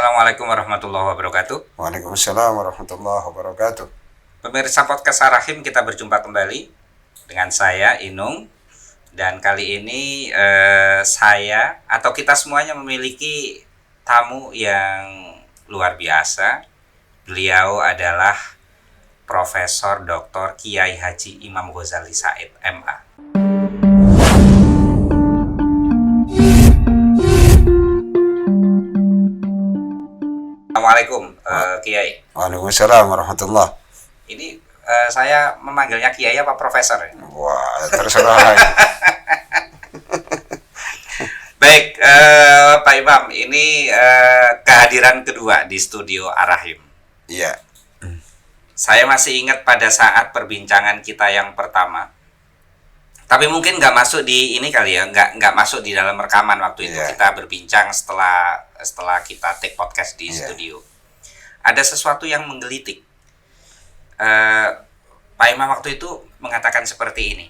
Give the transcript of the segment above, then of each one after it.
Assalamualaikum warahmatullahi wabarakatuh. Waalaikumsalam warahmatullahi wabarakatuh. Pemirsa podcast Ar-Rahim, kita berjumpa kembali dengan saya Inung. Dan kali ini saya atau kita semuanya memiliki tamu yang luar biasa. Beliau adalah Profesor Dr. Kiai Haji Imam Ghazali Said, MA. Assalamualaikum Kiai. Waalaikumsalam warahmatullahi. Ini saya memanggilnya Kiai apa Profesor? Wah, terserah. Baik, Pak Imam, ini kehadiran kedua di studio Ar-Rahim. Iya. Saya masih ingat pada saat perbincangan kita yang pertama, tapi mungkin nggak masuk di ini kali ya, nggak masuk di dalam rekaman waktu itu. Iya. Kita berbincang setelah kita take podcast di Iya. studio. Ada sesuatu yang menggelitik. Pak Imam waktu itu mengatakan seperti ini,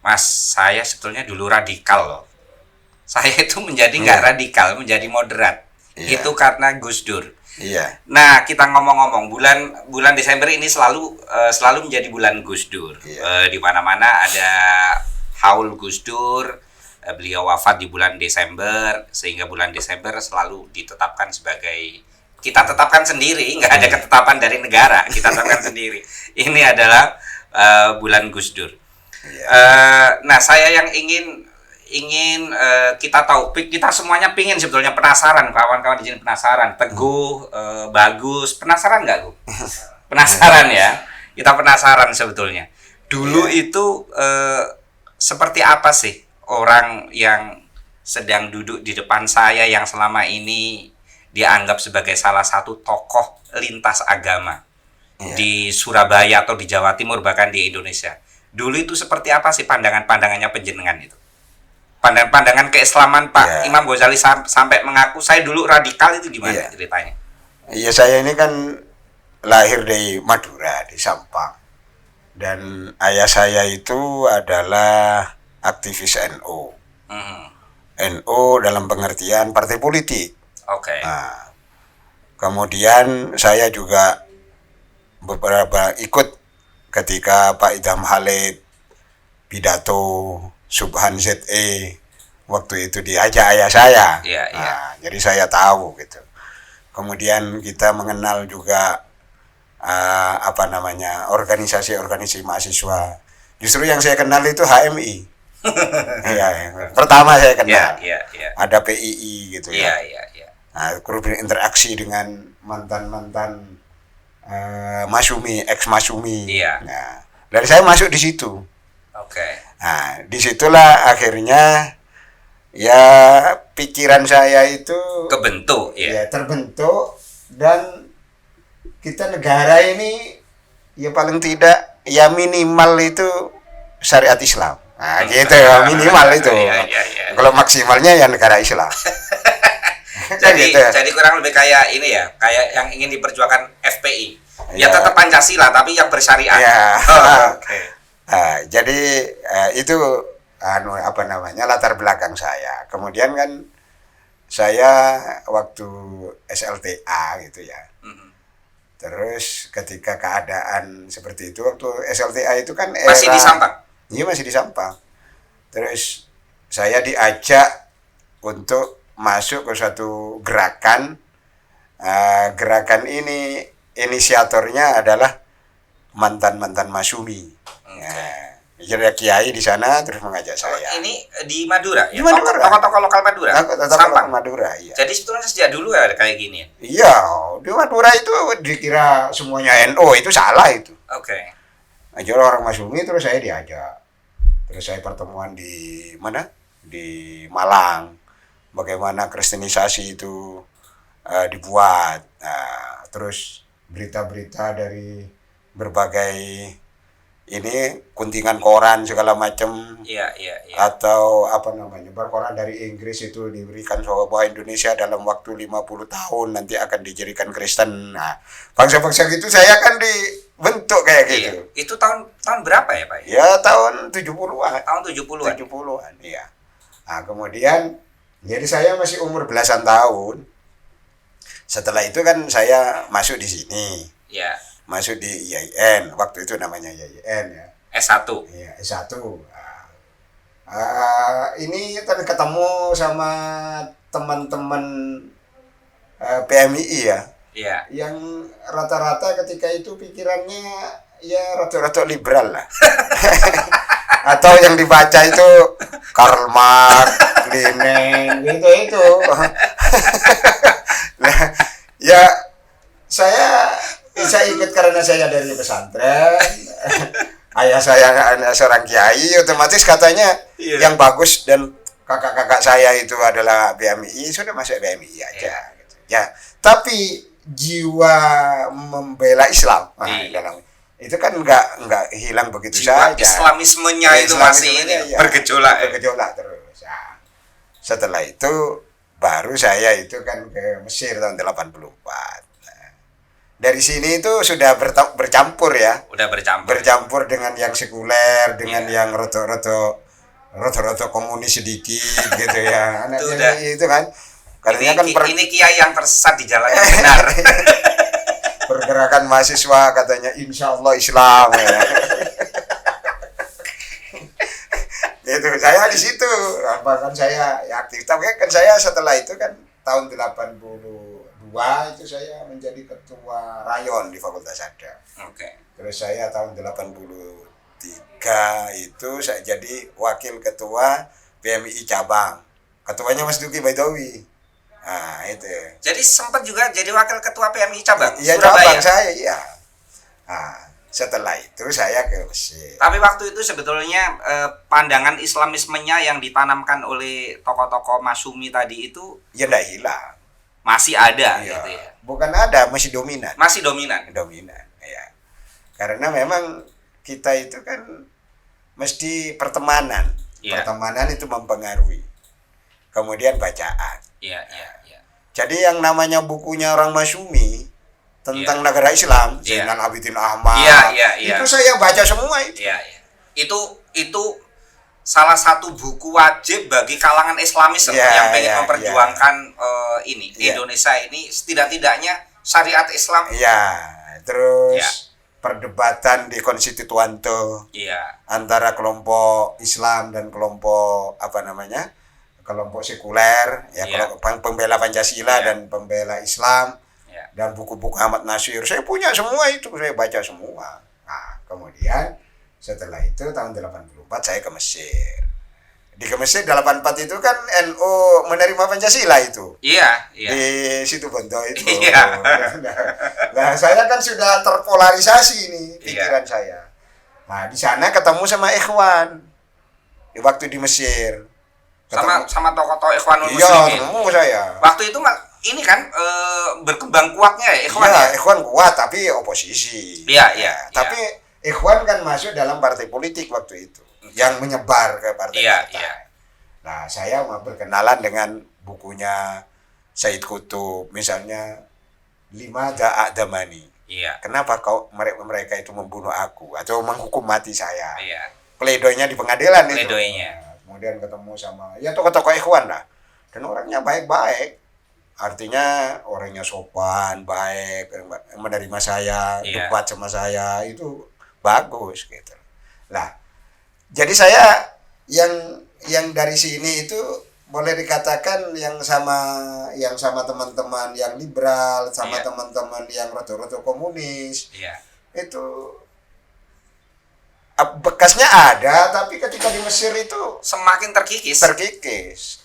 Mas, saya sebetulnya dulu radikal loh. Saya itu menjadi nggak radikal, menjadi moderat. Iya. Itu karena Gus Dur. Iya. Nah, kita ngomong-ngomong, bulan Desember ini selalu menjadi bulan Gus Dur. Iya. Di mana-mana ada haul Gus Dur. Beliau wafat di bulan Desember, sehingga bulan Desember selalu ditetapkan sebagai, kita tetapkan sendiri, nggak ada ketetapan dari negara, kita tetapkan sendiri. Ini adalah bulan Gus Dur. Iya. Nah, saya yang ingin kita tahu, kita semuanya pingin sebetulnya, penasaran, kawan-kawan di sini penasaran. Teguh, Bagus, penasaran nggak, Gu? Penasaran ya? Kita penasaran sebetulnya. Dulu itu seperti apa sih orang yang sedang duduk di depan saya yang selama ini dianggap sebagai salah satu tokoh lintas agama di Surabaya atau di Jawa Timur, bahkan di Indonesia. Dulu itu seperti apa sih pandangannya penjenengan itu? Pandangan keislaman Pak Imam Ghazali sampai mengaku saya dulu radikal, itu gimana ceritanya? Iya, saya ini kan lahir di Madura, di Sampang. Dan ayah saya itu adalah aktivis NU. NU dalam pengertian partai politik. Oke. Nah, kemudian saya juga beberapa ikut ketika Pak Idham Khalid pidato Subhan ZE waktu itu diajak ayah saya. Iya, iya. Nah, jadi saya tahu gitu. Kemudian kita mengenal juga organisasi mahasiswa. Justru yang saya kenal itu HMI. Iya, pertama saya kenal. Iya. Ada PII gitu ya. Iya. Nah, grup berinteraksi dengan mantan Masumi, ex Masumi. Iya. Nah, dari saya masuk di situ. Oke. Nah, disitulah akhirnya ya pikiran saya itu Kebentuk ya. terbentuk, dan kita negara ini ya paling tidak ya minimal itu syariat Islam. Nah, gitu ya, minimal itu. Iya. Kalau maksimalnya ya negara Islam. Jadi Gitu ya. jadi kurang lebih kayak ini ya, kayak yang ingin diperjuangkan FPI. Ya Iya. tetap Pancasila tapi yang bersyariat. Ya. Oke. Nah, jadi itu latar belakang saya. Kemudian kan saya waktu SLTA gitu ya. Terus ketika keadaan seperti itu, waktu SLTA itu kan era Masih di Sampang? Iya, masih di Sampang. Terus saya diajak untuk masuk ke suatu gerakan. Gerakan ini inisiatornya adalah mantan Masumi. Jadi kiai di sana terus mengajak saya. Ini di Madura ya? Di Madura. Tokoh-tokoh lokal Madura? Sampang Madura, iya. Jadi sebetulnya sejak dulu ya kayak gini? Iya, di Madura itu dikira semuanya NU, itu salah itu. Oke. Aja orang Masumi, terus saya diajak. Terus saya pertemuan di mana? Di Malang. Bagaimana kristenisasi itu dibuat. Nah, terus berita-berita dari berbagai ini kuntingan koran segala macam. Iya. Atau berkoran dari Inggris itu diberikan bahwa Indonesia dalam waktu 50 tahun nanti akan dijadikan Kristen. Nah, bangsa-bangsa gitu saya kan dibentuk kayak gitu. Iya. Itu tahun berapa ya, Pak? Ya tahun 70-an. Tahun 70-an. 70-an, iya. Nah, kemudian jadi saya masih umur belasan tahun. Setelah itu kan saya masuk di sini, Ya. masuk di IAIN, waktu itu namanya IAIN ya. S1. Iya, S1. Ini kan ketemu sama teman-teman PMII ya, Iya. yang rata-rata ketika itu pikirannya ya rada-rada liberal lah. Atau yang dibaca itu Karl Marx, Lenin, gitu. Nah, ya saya ingat karena saya dari pesantren, ayah saya seorang kiai, otomatis katanya yang bagus dan kakak-kakak saya itu adalah BMI, sudah masuk BMI aja. Gitu. Ya, tapi jiwa membela Islam, dalam itu kan nggak hilang begitu Jiwa saja. Islamismenya itu masih ini bergejolak. Bergejolak terus. Ya. Setelah itu baru saya itu kan ke Mesir tahun 84. Nah, dari sini itu sudah bercampur ya. Udah bercampur. Bercampur dengan yang sekuler, dengan yang roto-roto komunis sedikit gitu ya. Itu kan. Karena ini kiai yang tersesat di jalan yang benar. Pergerakan mahasiswa katanya insya Allah Islam ya. Itu saya di situ kan saya ya aktif, tapi kan saya setelah itu kan tahun 82 itu saya menjadi ketua rayon di Fakultas Ada. Oke. Terus saya tahun 83 itu saya jadi wakil ketua PMI cabang, ketuanya Mas Duki Baidowi. Nah, itu. Jadi sempat juga jadi wakil ketua PMI cabang Iya, Surabaya. cabang saya, iya. Nah, setelah itu saya ke Mesir. Tapi waktu itu sebetulnya pandangan Islamismenya yang ditanamkan oleh tokoh-tokoh Masyumi tadi itu Ya enggak hilang. masih ada Iya. gitu ya. Bukan ada, masih dominan. Masih dominan. Dominan, ya. Karena memang kita itu kan mesti pertemanan. Iya. Pertemanan itu mempengaruhi. Kemudian bacaan. Iya. Jadi yang namanya bukunya orang Masyumi tentang negara Islam, Zainal Abidin Ahmad. Iya. Itu saya baca semua itu. Iya. Itu salah satu buku wajib bagi kalangan Islamis yang pengen memperjuangkan Indonesia ini setidak-tidaknya syariat Islam. Iya. Terus perdebatan di Konstituante. Iya. Antara kelompok Islam dan kelompok kelompok sekuler, kelompok pembela Pancasila dan pembela Islam, dan buku-buku Ahmad Nasir. Saya punya semua itu, saya baca semua. Nah, kemudian setelah itu tahun 84 saya ke Mesir. Di Mesir 84 itu kan NU menerima Pancasila itu. Iya. Di situ Bondo itu. Iya. Nah, saya kan sudah terpolarisasi ini pikiran saya. Nah, di sana ketemu sama Ikhwan. Waktu di Mesir. Sama tokoh-tokoh Ikhwanul Muslimin. Iya, ketemu saya. Waktu itu ini kan berkembang kuatnya ya Ikhwan. Iya, Ikhwan kuat tapi oposisi. Iya. Tapi Ikhwan kan masuk dalam partai politik waktu itu yang menyebar ke partai-partai. Iya. Nah, saya mau berkenalan dengan bukunya Said Qutb, misalnya Lima Da'adamani. Iya. Kenapa mereka itu membunuh aku atau menghukum mati saya? Iya. Pledoinya di pengadilan itu. Kemudian ketemu sama tokoh-tokoh Ikhwan lah. Dan orangnya baik-baik. Artinya orangnya sopan, baik, menerima saya, debat sama saya, itu bagus gitu. Lah, jadi saya yang dari sini itu boleh dikatakan yang sama teman-teman yang liberal, sama teman-teman yang roto-roto komunis. Itu bekasnya ada, tapi ketika di Mesir itu semakin terkikis.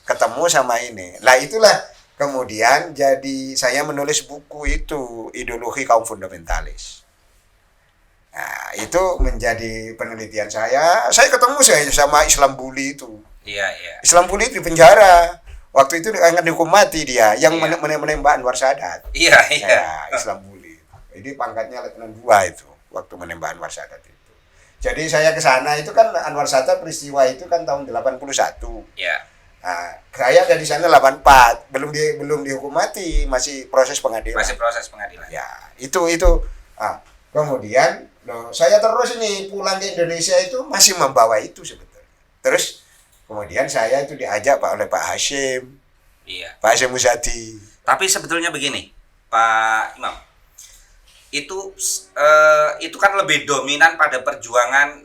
Ketemu sama ini. Lah itulah kemudian jadi saya menulis buku itu, Ideologi Kaum Fundamentalis. Nah, itu menjadi penelitian saya. Saya ketemu sama Islam Bully itu. Iya. Islam Bully di penjara. Waktu itu akan dihukum mati dia yang menembak Anwar Sadat. Iya. Ya, Islam Bully. Jadi pangkatnya Letnan 2 itu waktu menembak Anwar Sadat itu. Jadi saya ke sana itu kan Anwar Sadat peristiwa itu kan tahun 81. Iya. Nah, saya ada di sana 84, belum dihukum mati, masih proses pengadilan. Ya, itu. Kemudian saya terus ini pulang ke Indonesia itu masih membawa itu sebetulnya. Terus kemudian saya itu diajak oleh Pak Hashim. Iya. Pak Hashim Muzadi. Tapi sebetulnya begini, Pak Imam, itu kan lebih dominan pada perjuangan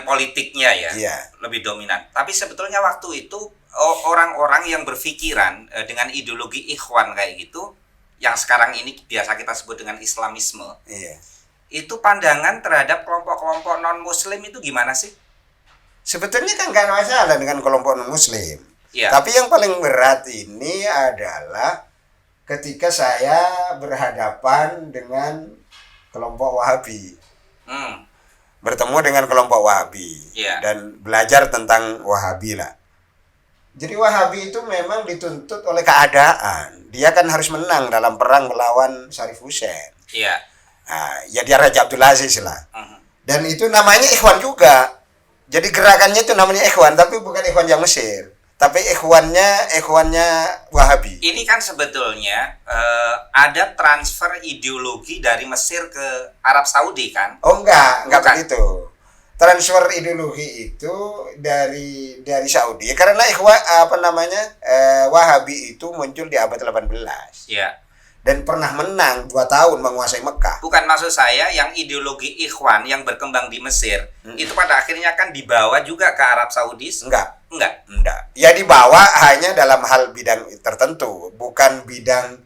politiknya ya, Iya. lebih dominan. Tapi sebetulnya waktu itu orang-orang yang berpikiran dengan ideologi ikhwan kayak gitu, yang sekarang ini biasa kita sebut dengan Islamisme, Iya. itu pandangan terhadap kelompok-kelompok non-Muslim itu gimana sih? Sebetulnya kan nggak ada masalah dengan kelompok non-Muslim. Iya. Tapi yang paling berat ini adalah ketika saya berhadapan dengan kelompok Wahabi. Bertemu dengan kelompok Wahabi. Iya. Dan belajar tentang Wahabi lah. Jadi Wahabi itu memang dituntut oleh keadaan. Dia kan harus menang dalam perang melawan Syarif Hussein. Iya. Nah, ya dia Raja Abdul Aziz lah. Dan itu namanya ikhwan juga. Jadi gerakannya itu namanya ikhwan, tapi bukan ikhwan yang Mesir. Tapi ikhwannya Wahabi. Ini kan sebetulnya ada transfer ideologi dari Mesir ke Arab Saudi kan? Oh enggak Bukan. begitu. Transfer ideologi itu dari Saudi karena Wahabi itu muncul di abad 18 Iya. dan pernah menang 2 tahun menguasai Mekah. Bukan, maksud saya yang ideologi ikhwan yang berkembang di Mesir itu pada akhirnya kan dibawa juga ke Arab Saudi. Enggak. Enggak. Ya dibawa hanya dalam hal bidang tertentu, bukan bidang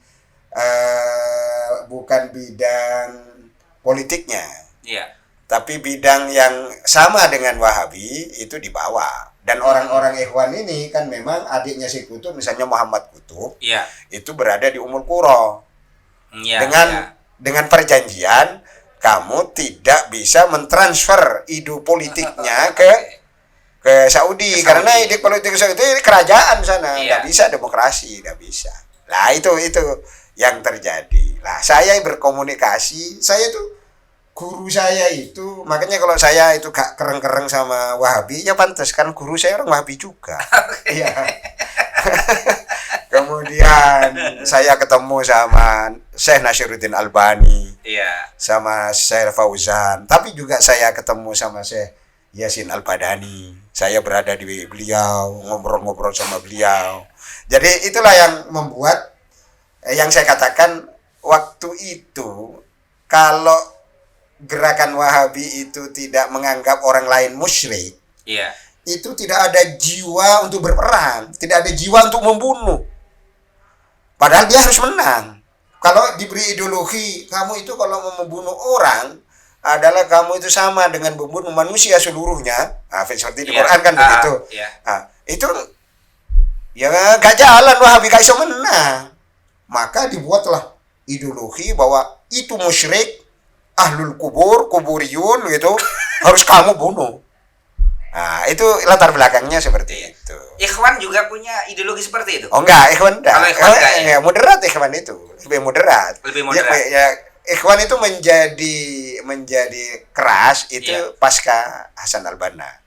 politiknya. Iya. Tapi bidang yang sama dengan Wahabi itu dibawa. Dan orang-orang Ikhwan ini kan memang adiknya si Kutub, misalnya Muhammad Kutub, Iya. itu berada di Ummul Qura. Iya. Dengan perjanjian kamu tidak bisa mentransfer ide politiknya ke Saudi. Karena ide politik Saudi itu kerajaan sana, Iya. nggak bisa demokrasi, nggak bisa. Nah itu yang terjadi. Lah saya berkomunikasi, saya tuh guru saya itu, makanya kalau saya itu gak kereng-kereng sama Wahabi, ya pantas kan guru saya orang Wahabi juga. Iya. Kemudian saya ketemu sama Syekh Nasiruddin Albani, Iya. sama Syekh Fauzan, tapi juga saya ketemu sama Syekh Yasin Al-Badani. Saya berada di beliau, ngobrol-ngobrol sama beliau. Jadi itulah yang membuat yang saya katakan waktu itu kalau gerakan Wahabi itu tidak menganggap orang lain musyrik, Iya. itu tidak ada jiwa untuk berperang, tidak ada jiwa untuk membunuh. Padahal dia harus menang. Kalau diberi ideologi, kamu itu kalau mau membunuh orang adalah kamu itu sama dengan membunuh manusia seluruhnya. Seperti di Quran kan begitu. Iya. Itu ya gak jalan, Wahabi gak bisa menang. Maka dibuatlah ideologi bahwa itu musyrik, ahlul kuburiyun gitu, harus kamu bunuh. Nah, itu latar belakangnya seperti itu. Ikhwan juga punya ideologi seperti itu. Oh enggak, Ikhwan enggak. Kalau Ikhwan enggak, ya? Moderat Ikhwan itu, lebih moderat. Lebih moderat. Ya, Ikhwan itu menjadi keras itu Iya. pasca Hasan Al-Banna.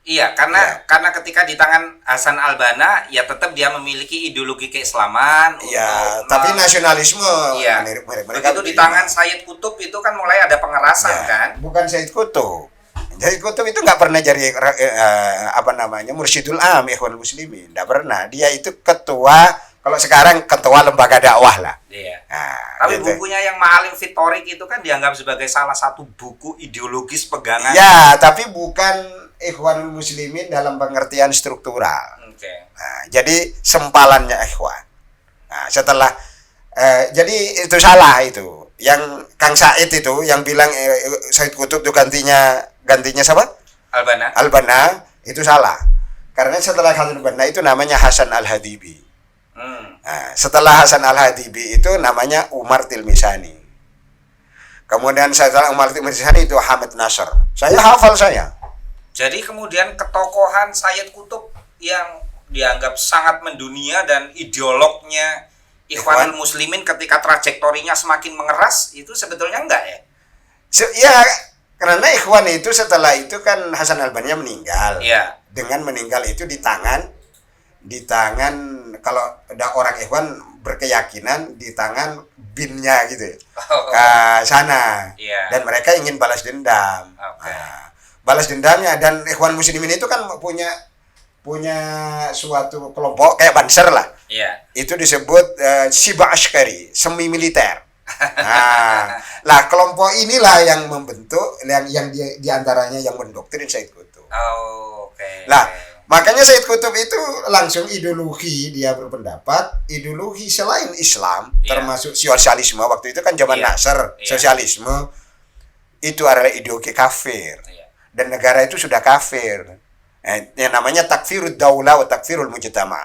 Iya, karena ketika di tangan Hasan Al-Banna, ya tetap dia memiliki ideologi keislaman. Iya, tapi nasionalisme Iya. mereka Begitu di tangan Sayyid Qutb itu kan mulai ada pengerasan Ya, kan. bukan Sayyid Qutb. Sayyid Qutb itu nggak pernah jadi Mursyidul Am Ikhwanul Muslimin, nggak pernah. Dia itu ketua, kalau sekarang ketua lembaga dakwah lah. Iya. Nah, Tapi gitu. bukunya yang Ma'alim fit Thoriq itu kan dianggap sebagai salah satu buku ideologis pegangan. Ya, tapi bukan Ikhwanul Muslimin dalam pengertian struktural. Oke. Nah, jadi sempalannya Ikhwan. Nah, setelah jadi itu salah itu. Yang Kang Said itu yang bilang Said Qutb itu gantinya siapa? Al-Banna. Al-Banna itu salah. Karena setelah Hasan Al-Banna itu namanya Hasan Al-Hadibi. Nah, setelah Hasan Al-Hadibi itu namanya Umar Tilmisani. Kemudian setelah Umar Tilmisani itu Hamid Nasr. Saya hafal saya. Jadi kemudian ketokohan Sayyid Qutb yang dianggap sangat mendunia dan ideolognya Ikhwanul Muslimin ketika trajektorinya semakin mengeras, itu sebetulnya enggak ya? Ya, karena Ikhwan itu setelah itu kan Hasan Al-Banna meninggal. Iya. Dengan meninggal itu di tangan kalau ada orang Ikhwan berkeyakinan di tangan binnya gitu. Ke sana. Iya. Dan mereka ingin balas dendam. Oke. Nah, balas dendamnya, dan Ikhwan Muslimin itu kan punya suatu kelompok kayak Banser lah. Itu disebut Shiba Ashkari, semi militer. Nah, lah kelompok inilah yang membentuk, yang di antaranya yang mendoktrin Said Qutb. Lah, makanya Said Qutb itu langsung ideologi, dia berpendapat ideologi selain Islam, termasuk sosialisme, waktu itu kan zaman Nasr, sosialisme itu adalah ideologi kafir. Dan negara itu sudah kafir. Yang namanya takfirud daulah wa takfirul mujtama.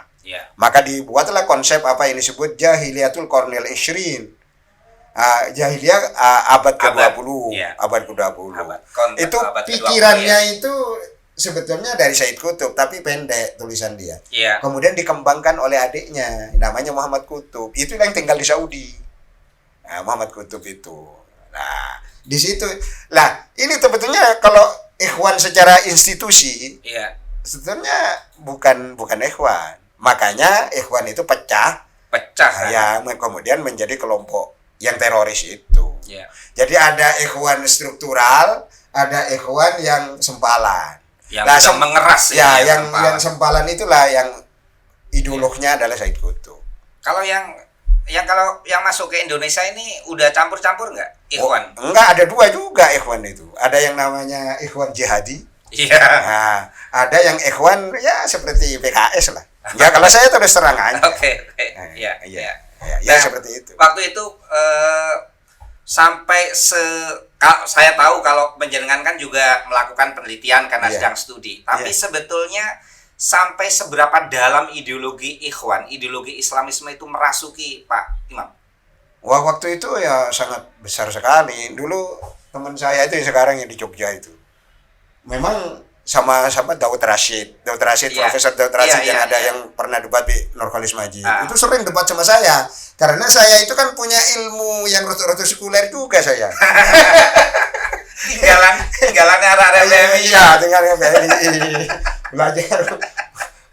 Maka dibuatlah konsep apa yang disebut jahiliyatul qarnil ishrin. Jahiliyah abad ke-20, abad ke-20. Itu pikirannya itu sebetulnya dari Said Qutb, tapi pendek tulisan dia. Kemudian dikembangkan oleh adiknya, namanya Muhammad Qutb. Itu yang tinggal di Saudi. Muhammad Qutb itu. Nah, di situ. Lah, ini sebetulnya kalau ikhwan secara institusi, sebetulnya bukan ikhwan. Makanya ikhwan itu pecah ya, kemudian menjadi kelompok yang teroris itu. Jadi ada ikhwan struktural, ada ikhwan yang sempalan. Yang mengeras yang sempalan itulah yang ideolognya adalah Said Qutb. Kalau yang masuk ke Indonesia ini udah campur-campur nggak ikhwan? Enggak, ada dua juga ikhwan itu. Ada yang namanya ikhwan jihadi. Nah, ada yang ikhwan ya seperti PKS lah. Ya kalau saya terus terang aja. Ya seperti itu. Waktu itu saya tahu kalau penjenengan kan juga melakukan penelitian karena sedang studi. Tapi sebetulnya sampai seberapa dalam ideologi ikhwan, ideologi Islamisme itu merasuki Pak Imam? Wah, waktu itu ya sangat besar sekali. Dulu teman saya itu yang sekarang yang di Jogja itu, memang sama-sama Daud Rashid, Profesor Daud Rashid yang yang pernah debat di Nurkhalis Majid. Itu sering debat sama saya. Karena saya itu kan punya ilmu yang roto-roto sekuler juga saya. tinggalan arah-arah BMI. Iya, tinggalan BMI. Belajar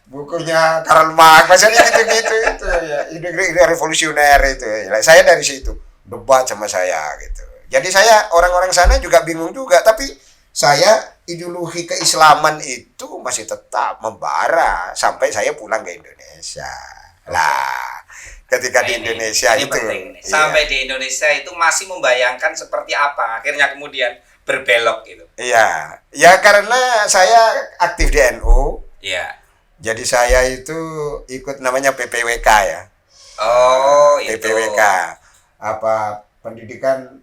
bukunya Karl Marx, maksudnya gitu-gitu itu ya. Ide revolusioner itu. Saya dari situ debat sama saya gitu. Jadi saya orang-orang sana juga bingung juga, tapi saya ideologi keislaman itu masih tetap membara sampai saya pulang ke Indonesia. Lah, ketika di Indonesia itu sampai di Indonesia itu masih membayangkan seperti apa akhirnya kemudian berbelok gitu. Iya. Ya karena saya aktif di NU. Jadi saya itu ikut namanya PPWK ya. PPWK. Apa pendidikan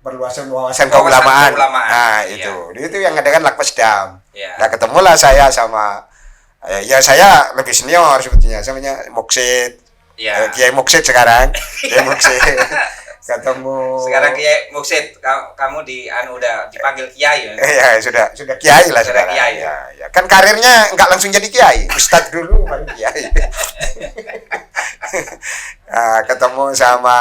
perluasan wawasan keulamaan. Nah, itu yang adakan Lakpesdam. Nah, ketemulah saya sama saya lebih senior sebetulnya, namanya Muksid. Kiai Muksid sekarang. Kiai Muksid. Ketemu. Sekarang Kiai Muksid, kamu udah dipanggil Kiai ya? Iya, sudah Kiai lah sekarang. Kiai. Ya. Kan karirnya enggak langsung jadi Kiai. Ustadz dulu baru Kiai. Ketemu sama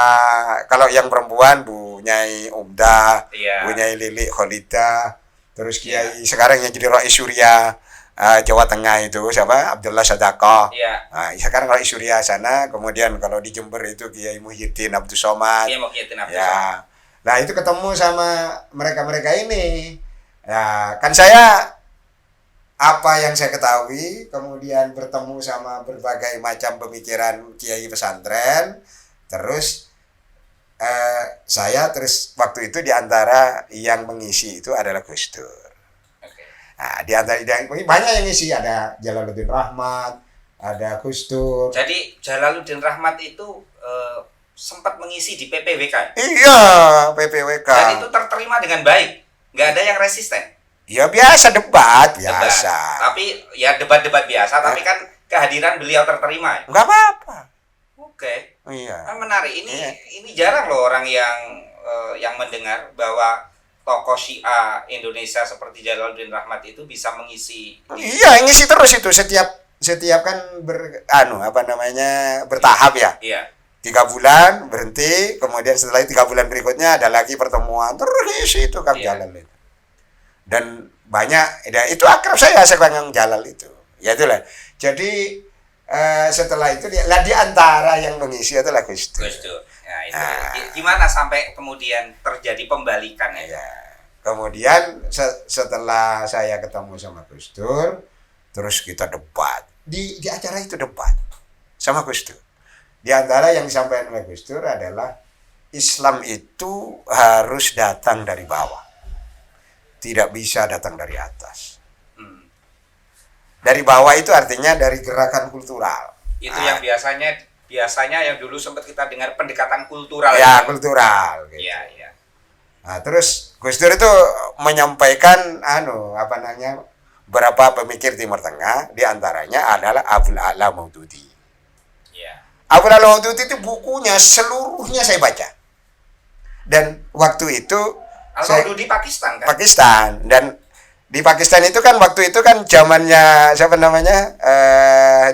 kalau yang perempuan Bu Nyai Umdah, Bu Nyai Lili Kholida, terus Kiai sekarang yang jadi Rais Surya Jawa Tengah itu siapa? Abdullah Sadaqah. Nah, sekarang kalau Surya sana, kemudian kalau di Jember itu Kiai Muhyiddin Abdus Somad. Ya. Nah, itu ketemu sama mereka-mereka ini. Ya, kan saya apa yang saya ketahui, kemudian bertemu sama berbagai macam pemikiran kiai pesantren, terus saya terus waktu itu diantara yang mengisi itu adalah Gus Dur. Nah, di antara banyak yang ngisi, ada Jalaluddin Rahmat, ada Gus Dur. Jadi Jalaluddin Rahmat itu sempat mengisi di PPWK. Iya, PPWK. Dan itu terterima dengan baik, nggak ada yang resisten. Ya biasa debat biasa. Tapi ya debat-debat biasa, tapi kan kehadiran beliau terterima. Enggak apa-apa. Oke. Iya. Kan menarik. Ini jarang loh orang yang mendengar bahwa tokoh Syiah Indonesia seperti Jalaluddin Rahmat itu bisa mengisi. Iya, ngisi terus itu setiap kan bertahap ya. Iya. 3 bulan berhenti, kemudian setelah 3 bulan berikutnya ada lagi pertemuan terus ngisi itu Kang Jalal itu. Dan banyak itu akrab saya Kang Jalal itu. Ya itulah. Jadi setelah itu di antara yang mengisi adalah Gus Dur. Ya, itu. Gimana sampai kemudian terjadi pembalikan ya? Kemudian setelah saya ketemu sama Gus Dur, terus kita debat. Di acara itu debat. sama Gus Dur. Di antara yang disampaikan oleh Gus Dur adalah Islam itu harus datang dari bawah, tidak bisa datang dari atas. Dari bawah itu artinya dari gerakan kultural. Itu yang biasanya yang dulu sempat kita dengar pendekatan kultural. Ya, kultural. Gitu. Iya, iya. Nah, terus Gus Dur itu menyampaikan beberapa pemikir Timur Tengah, di antaranya adalah Abul A'la Maududi. Iya. Abul A'la Maududi itu bukunya seluruhnya saya baca. Dan waktu itu Al-Maududi Pakistan kan? Pakistan, dan di Pakistan itu kan waktu itu kan zamannya siapa namanya?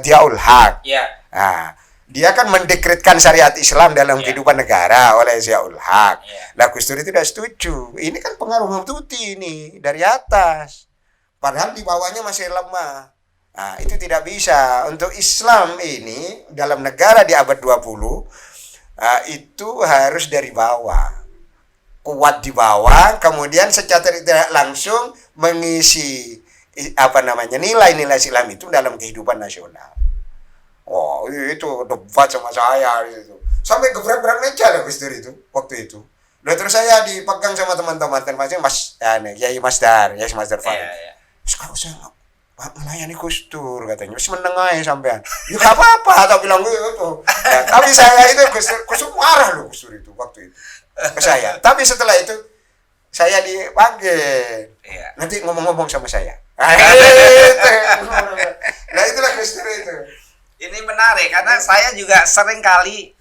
Ziaul Haq. Iya. Nah, dia kan mendekretkan syariat Islam dalam kehidupan negara oleh Ziaul Haq. Lah Gus Dur itu tidak setuju. Ini kan pengaruh Maududi ini dari atas. Padahal di bawahnya masih lemah. Nah, itu tidak bisa. Untuk Islam ini dalam negara di abad 20 itu harus dari bawah. Kuat di bawah, kemudian secara tidak langsung mengisi nilai-nilai Islam itu dalam kehidupan nasional. Oh, itu debat sama saya itu. Sampai gebrak-gebrak meja lah Gus Dur itu waktu itu. Dan terus saya dipegang sama teman-teman, termasuk Yai Masdar Farid. Kalau saya melayani Gus Dur katanya, meneng aja sampean. Ya enggak apa-apa, atau bilang gitu. Ya, tapi saya itu Gus Dur marah loh Gus Dur itu waktu itu ke saya. Tapi setelah itu saya dipanggil. Nanti ngomong-ngomong sama saya. Nah, itulah Gus Dur itu. Ini menarik karena saya juga sering kali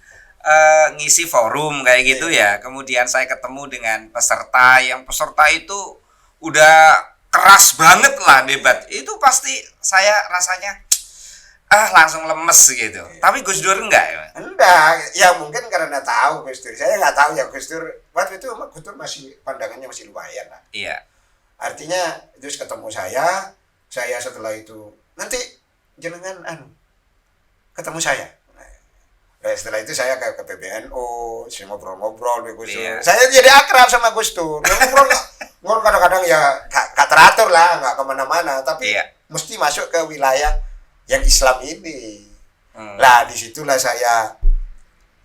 ngisi forum kayak gitu ya. Kemudian saya ketemu dengan peserta itu udah keras banget lah debat. Itu pasti saya rasanya langsung lemes gitu. Tapi Gus Dur enggak. Enggak, ya mungkin karena tahu Gus Dur. Saya nggak tahu ya Gus Dur. Waktu itu Gus Dur masih pandangannya masih lumayan lah. Iya. Artinya terus ketemu saya setelah itu nanti jenengan ketemu saya. Nah, setelah itu saya ke PBNU, saya ngobrol-ngobrol dengan Gus Dur. Iya. Saya jadi akrab sama Gus Dur. Ngobrol kadang-kadang ya gak teratur lah, gak kemana-mana. Tapi mesti masuk ke wilayah yang Islam ini. Lah disitulah saya,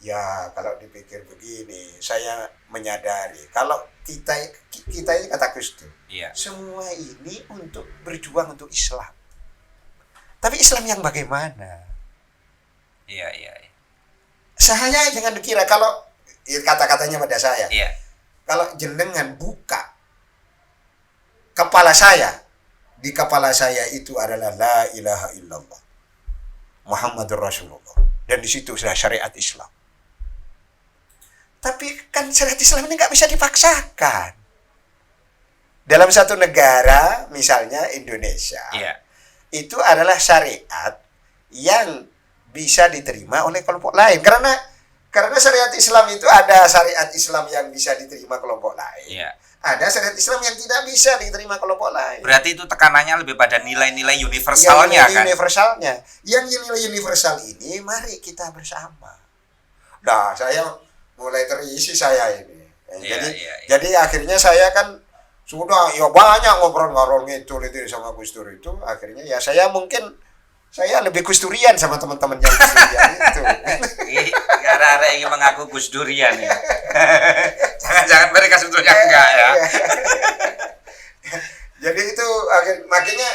ya kalau dipikir begini, saya menyadari kalau kita ini kata Gus Dur, semua ini untuk berjuang untuk Islam. Tapi Islam yang bagaimana? Iya. Saya jangan dikira kalau kata-katanya pada saya. Iya. Kalau jenengan buka kepala saya, di kepala saya itu adalah la ilaha illallah Muhammadur Rasulullah, dan di situ sudah syariat Islam. Tapi kan syariat Islam ini nggak bisa dipaksakan. Dalam satu negara, misalnya Indonesia, itu adalah syariat yang bisa diterima oleh kelompok lain, karena syariat Islam itu ada syariat Islam yang bisa diterima kelompok lain, ada syariat Islam yang tidak bisa diterima kelompok lain. Berarti itu tekanannya lebih pada nilai-nilai universalnya kan? Universalnya, yang nilai universal ini mari kita bersama. Nah, saya mulai terisi saya ini. Jadi akhirnya saya kan sudah banyak ngobrol-ngobrol gitu sama Gus Dur itu. Akhirnya ya saya lebih Gus Durian sama teman-teman yang Gus Durian itu. Gara-gara ingin mengaku Gus Durian ya. Jangan-jangan mereka sebetulnya enggak ya. Jadi itu makanya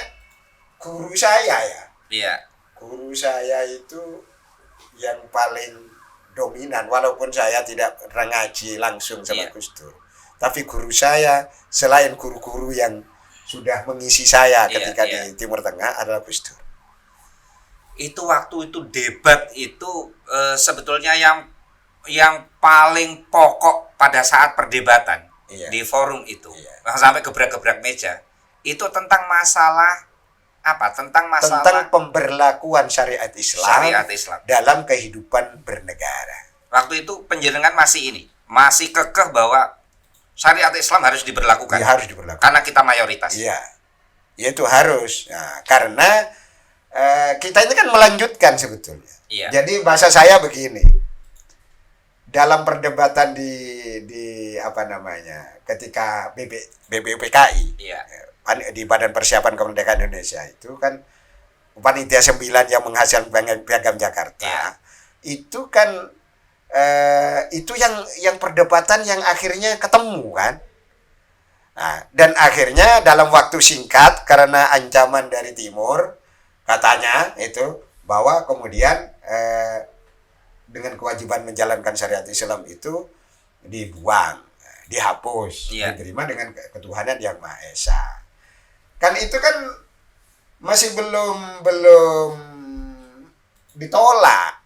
guru saya ya. Iya. Guru saya itu yang paling dominan, walaupun saya tidak pernah ngaji langsung sama Gus Dur. Tapi guru saya selain guru-guru yang sudah mengisi saya ketika di Timur Tengah adalah Gus Dur. Itu waktu itu debat itu sebetulnya yang paling pokok pada saat perdebatan di forum itu sampai gebrak-gebrak meja itu tentang masalah apa? Tentang pemberlakuan syariat Islam dalam kehidupan bernegara. Waktu itu penjenengan masih kekeh bahwa syariat Islam harus diberlakukan. Harus diberlakukan. Karena kita mayoritas. Iya. Itu harus. Nah, karena kita ini kan melanjutkan sebetulnya. Jadi bahasa saya begini. Dalam perdebatan di ketika BPUPKI di Badan Persiapan Kemerdekaan Indonesia itu kan panitia 9 yang menghasilkan piagam Jakarta, itu kan itu yang perdebatan yang akhirnya ketemu kan. Nah, dan akhirnya dalam waktu singkat karena ancaman dari timur katanya itu bahwa kemudian dengan kewajiban menjalankan syariat Islam itu dibuang, dihapus, diterima dengan ketuhanan yang Maha Esa. Kan itu kan masih belum ditolak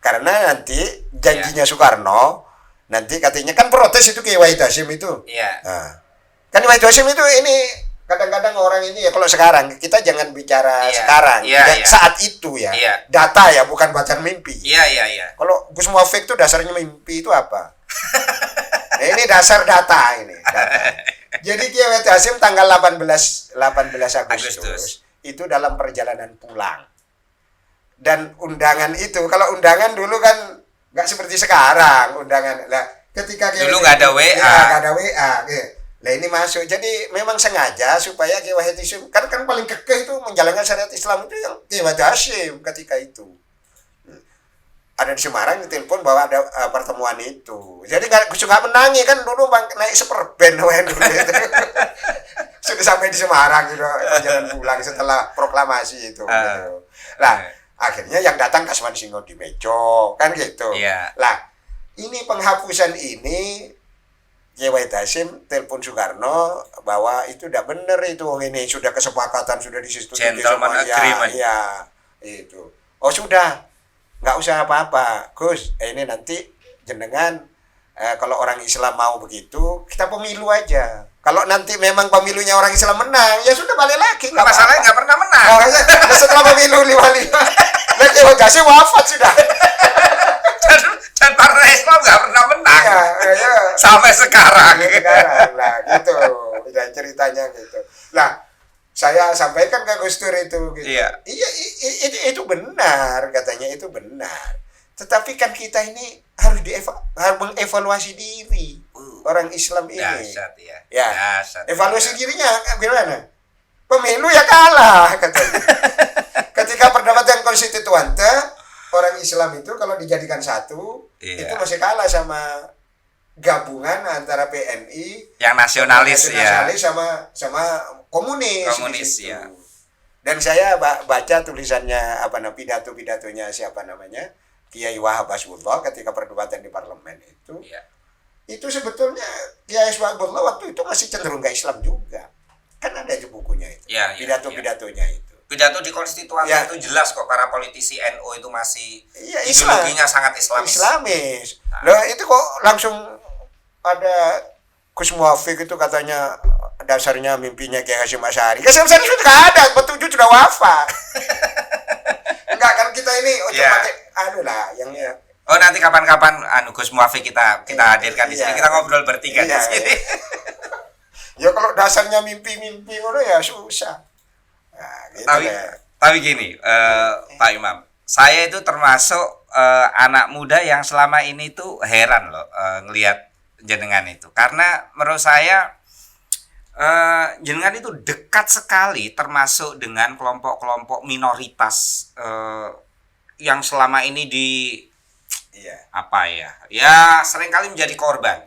karena nanti janjinya Soekarno nanti katanya kan protes itu ke Wahid Hasyim itu. Nah, kan Wahid Hasyim itu ini kadang-kadang orang ini ya kalau sekarang kita jangan bicara sekarang saat itu data ya bukan bacaan mimpi. Kalau Gus Muafik itu dasarnya mimpi itu apa? Nah, ini dasar data ini. Data. Jadi Kiai Wahid Hasyim tanggal 18 Agustus itu dalam perjalanan pulang. Dan undangan itu, kalau undangan dulu kan nggak seperti sekarang undangan. Lah, ketika dulu nggak ada WA. Nggak ada WA. Lah ini masuk. Jadi memang sengaja supaya Kiai Wahid Hasyim kan paling kekeh itu menjalankan syariat Islam itu yang Kiai Wahid Hasyim ketika itu. Ada di Semarang ditelepon bahwa ada pertemuan itu. Jadi nggak menangi kan dulu naik superband dulu itu. Sudah sampai di Semarang gitu, jalan pulang setelah proklamasi itu. Gitu. Lah akhirnya yang datang Kasman Singo di Mejo kan gitu. Lah ini penghapusan ini Kiai Wahid Hasyim telepon Soekarno bahwa itu udah bener itu ini sudah kesepakatan sudah disetujui gentleman agreement. Ya itu. Oh sudah. Nggak usah apa-apa Gus, ini nanti jenengan kalau orang Islam mau begitu kita pemilu aja. Kalau nanti memang pemilunya orang Islam menang ya sudah balik lagi. Masalahnya nggak pernah menang. Setelah pemilu 55 lagi Wajasi wafat sudah. Dan partai Islam nggak pernah menang sampai sekarang. Nah gitu dan ceritanya gitu. Nah saya sampaikan ke Gus Dur itu gitu. Iya, itu benar katanya itu benar. Tetapi kan kita ini harus mengevaluasi diri orang Islam ini. Dasar, Dasar, evaluasi dirinya gimana? Pemilu ya kalah katanya. Ketika perdebatan konstituante orang Islam itu kalau dijadikan satu itu masih kalah sama gabungan antara PNI yang nasionalis sama komunis gitu. Dan saya baca tulisannya pidato-pidatonya siapa namanya Kiai Wahab Hasbullah ketika perdebatan di parlemen itu. Itu sebetulnya Kiai Hasbullah waktu itu masih cenderung ke Islam juga. Kan ada di bukunya itu. Pidato-pidatonya itu. Pidato di konstituante itu jelas kok para politisi NU itu masih ideologinya sangat Islamis. Loh itu kok langsung ada Gus Muafik itu katanya dasarnya mimpinya Kiai Hasyim Asy'ari. Kiai Hasyim Asy'ari sudah nggak ada, petunjuk sudah wafat. Enggak kan kita ini pakai yang Oh nanti kapan-kapan Gus Muafik kita hadirkan di sini. Kita ngobrol bertiga di sini. Ya kalau dasarnya mimpi-mimpi ya susah. Nah, gitu tapi gini, Pak Imam, saya itu termasuk anak muda yang selama ini tuh heran loh ngelihat jenengan itu, karena menurut saya jenengan itu dekat sekali termasuk dengan kelompok-kelompok minoritas yang selama ini seringkali menjadi korban.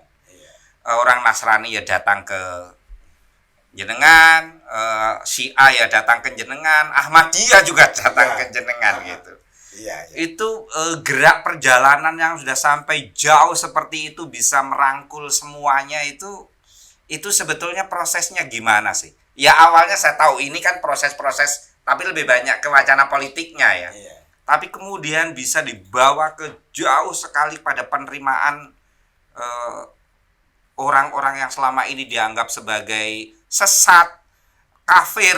Orang Nasrani ya datang ke jenengan, Syiah ya datang ke jenengan, Ahmadiyah juga datang ke jenengan gitu. Itu gerak perjalanan yang sudah sampai jauh seperti itu bisa merangkul semuanya itu sebetulnya prosesnya gimana sih? Ya awalnya saya tahu ini kan proses-proses tapi lebih banyak ke wacana politiknya ya. Tapi kemudian bisa dibawa ke jauh sekali pada penerimaan orang-orang yang selama ini dianggap sebagai sesat, kafir,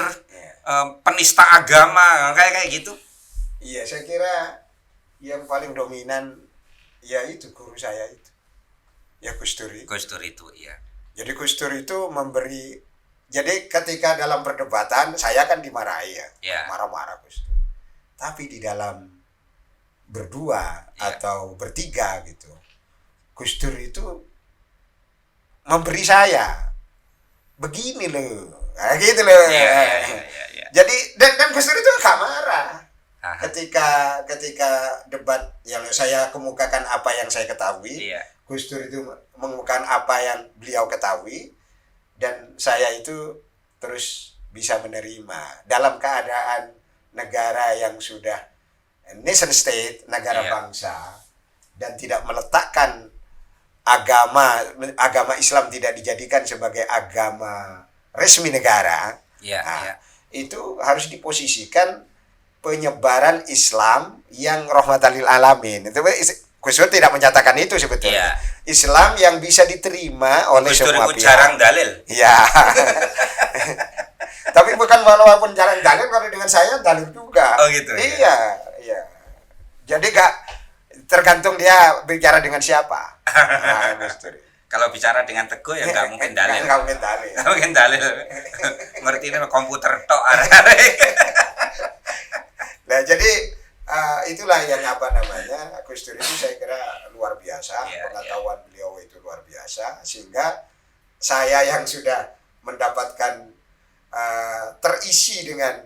penista agama, kayak gitu. Iya, saya kira yang paling dominan ya itu guru saya itu. Ya Gus Dur itu. Jadi Gus Dur itu memberi, jadi ketika dalam perdebatan saya kan dimarahi marah-marah Gus Dur. Tapi di dalam berdua atau bertiga gitu, Gus Dur itu memberi saya begini loh, gitu loh. Jadi dan Gus Dur itu gak marah. Aha. Ketika debat yang saya kemukakan apa yang saya ketahui, Iya. Gus Dur itu mengemukakan apa yang beliau ketahui, dan saya itu terus bisa menerima dalam keadaan negara yang sudah nation state, negara Iya. bangsa, dan tidak meletakkan agama Islam tidak dijadikan sebagai agama resmi negara. Iya, Nah, iya. itu harus diposisikan penyebaran Islam yang rahmatan lil alamin. Itu Gus Dur tidak menyatakan itu sebetulnya. Iya. Islam yang bisa diterima oleh Gus Dur semua itu pihak. jarang dalil. Iya. Tapi bukan walaupun jarang dalil, kalau dengan saya dalil juga. Oh gitu, Iya, iya. Jadi gak tergantung dia bicara dengan siapa. Nah, Gus Dur. Kalau bicara dengan Teguh ya nggak mungkin dalil. Nggak mungkin dalil. Nggak mungkin dalil. Ngerti ini komputer tok. Nah, jadi itulah yang Gus Dur itu saya kira luar biasa. Iya, Pengetahuan beliau itu luar biasa, sehingga saya yang sudah mendapatkan terisi dengan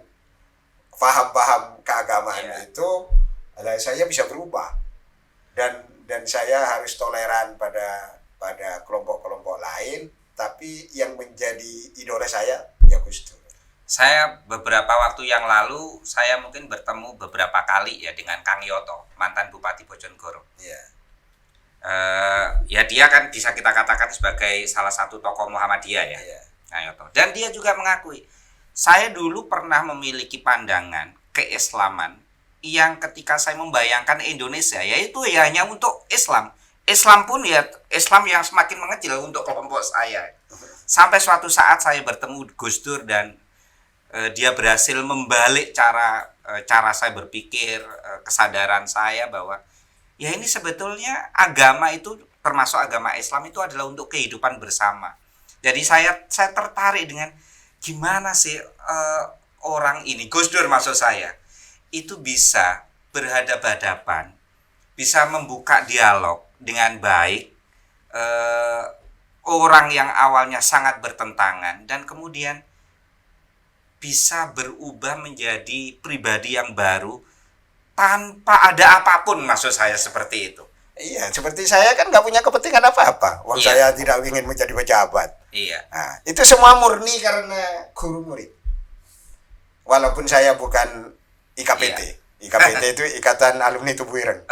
paham-paham keagamaan Iya. itu, saya bisa berubah, dan saya harus toleran pada kelompok-kelompok lain, tapi yang menjadi idola saya ya Gus Dur. Saya beberapa waktu yang lalu saya mungkin bertemu beberapa kali ya dengan Kang Yoto, mantan Bupati Bojonegoro. Iya. Ya dia kan bisa kita katakan sebagai salah satu tokoh Muhammadiyah ya, Iya. Kang Yoto. Dan dia juga mengakui, saya dulu pernah memiliki pandangan keislaman yang ketika saya membayangkan Indonesia, yaitu ya hanya untuk Islam. Islam pun ya Islam yang semakin mengecil untuk kelompok saya. Sampai suatu saat saya bertemu Gus Dur dan dia berhasil membalik cara saya berpikir, kesadaran saya bahwa ya ini sebetulnya agama itu, termasuk agama Islam itu adalah untuk kehidupan bersama. Jadi saya tertarik dengan gimana sih orang ini, Gus Dur maksud saya, itu bisa berhadapan-hadapan, bisa membuka dialog dengan baik, orang yang awalnya sangat bertentangan dan kemudian bisa berubah menjadi pribadi yang baru tanpa ada apapun, maksud saya seperti itu. Iya, seperti saya kan nggak punya kepentingan apa-apa. Wong Iya. saya tidak ingin menjadi pejabat. Iya. Nah, itu semua murni karena guru murid. Walaupun saya bukan IKPT. Iya. IKPT itu Ikatan Alumni Tubuh Ireng.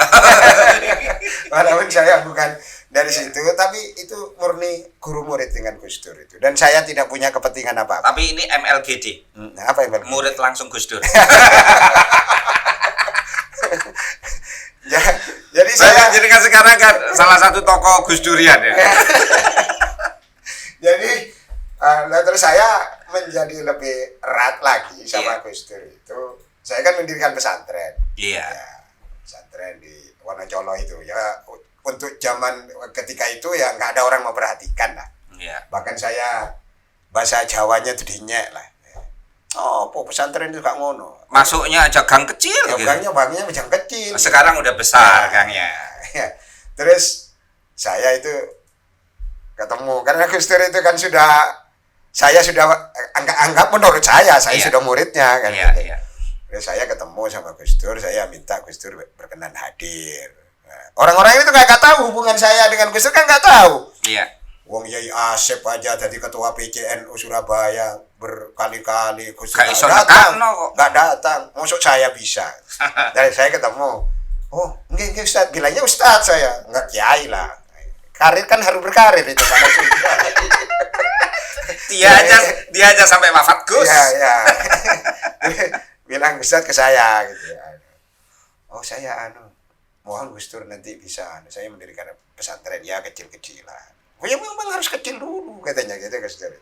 Walaupun saya bukan dari situ, tapi itu murni guru murid dengan Gus Dur itu. Dan saya tidak punya kepentingan apa-apa. Tapi ini MLGD, Nah, apa yang murid langsung Gus Dur. Jadi Saya jadikan sekarang kan salah satu tokoh Gus Durian ya. Jadi terus saya menjadi lebih erat lagi sama Iya. Gus Dur itu. Saya kan mendirikan pesantren. Iya. Ya, pesantren di Wonocolo itu ya, untuk zaman ketika itu ya nggak ada orang memperhatikan lah. Iya. Bahkan saya bahasa Jawanya tuh dinyek lah. Oh, pesantren itu gak ngono. Masuknya aja gang kecil Ya, gitu. bangnya macam kecil. Sekarang udah besar gangnya. Ya. Terus saya itu ketemu, karena Gus Dur itu kan saya sudah anggap menurut saya Iya. sudah muridnya kan. Iya, gitu. iya. Terus saya ketemu sama Gus Dur, saya minta Gus Dur berkenan hadir. Nah, orang-orang itu nggak tahu hubungan saya dengan Gus Dur, kan nggak tahu. Iya. Wong Yai Asep aja jadi ketua PCNU Surabaya berkali-kali, Gus Dur Gak iso nggak datang, nekakno kok. nggak datang. Maksud saya bisa. Dan saya ketemu, oh enggak Ustaz, bilangnya Ustaz saya, nggak kiai lah. Karir kan harus berkarir itu kan. Dia aja sampai wafat Gus. Ya, ya. Bilang Ustaz ke saya gitu ya. Oh saya mohon Gus Dur nanti bisa saya mendirikan pesantren ya kecil-kecilan. Oh ya memang harus kecil dulu katanya gitu Gus Dur.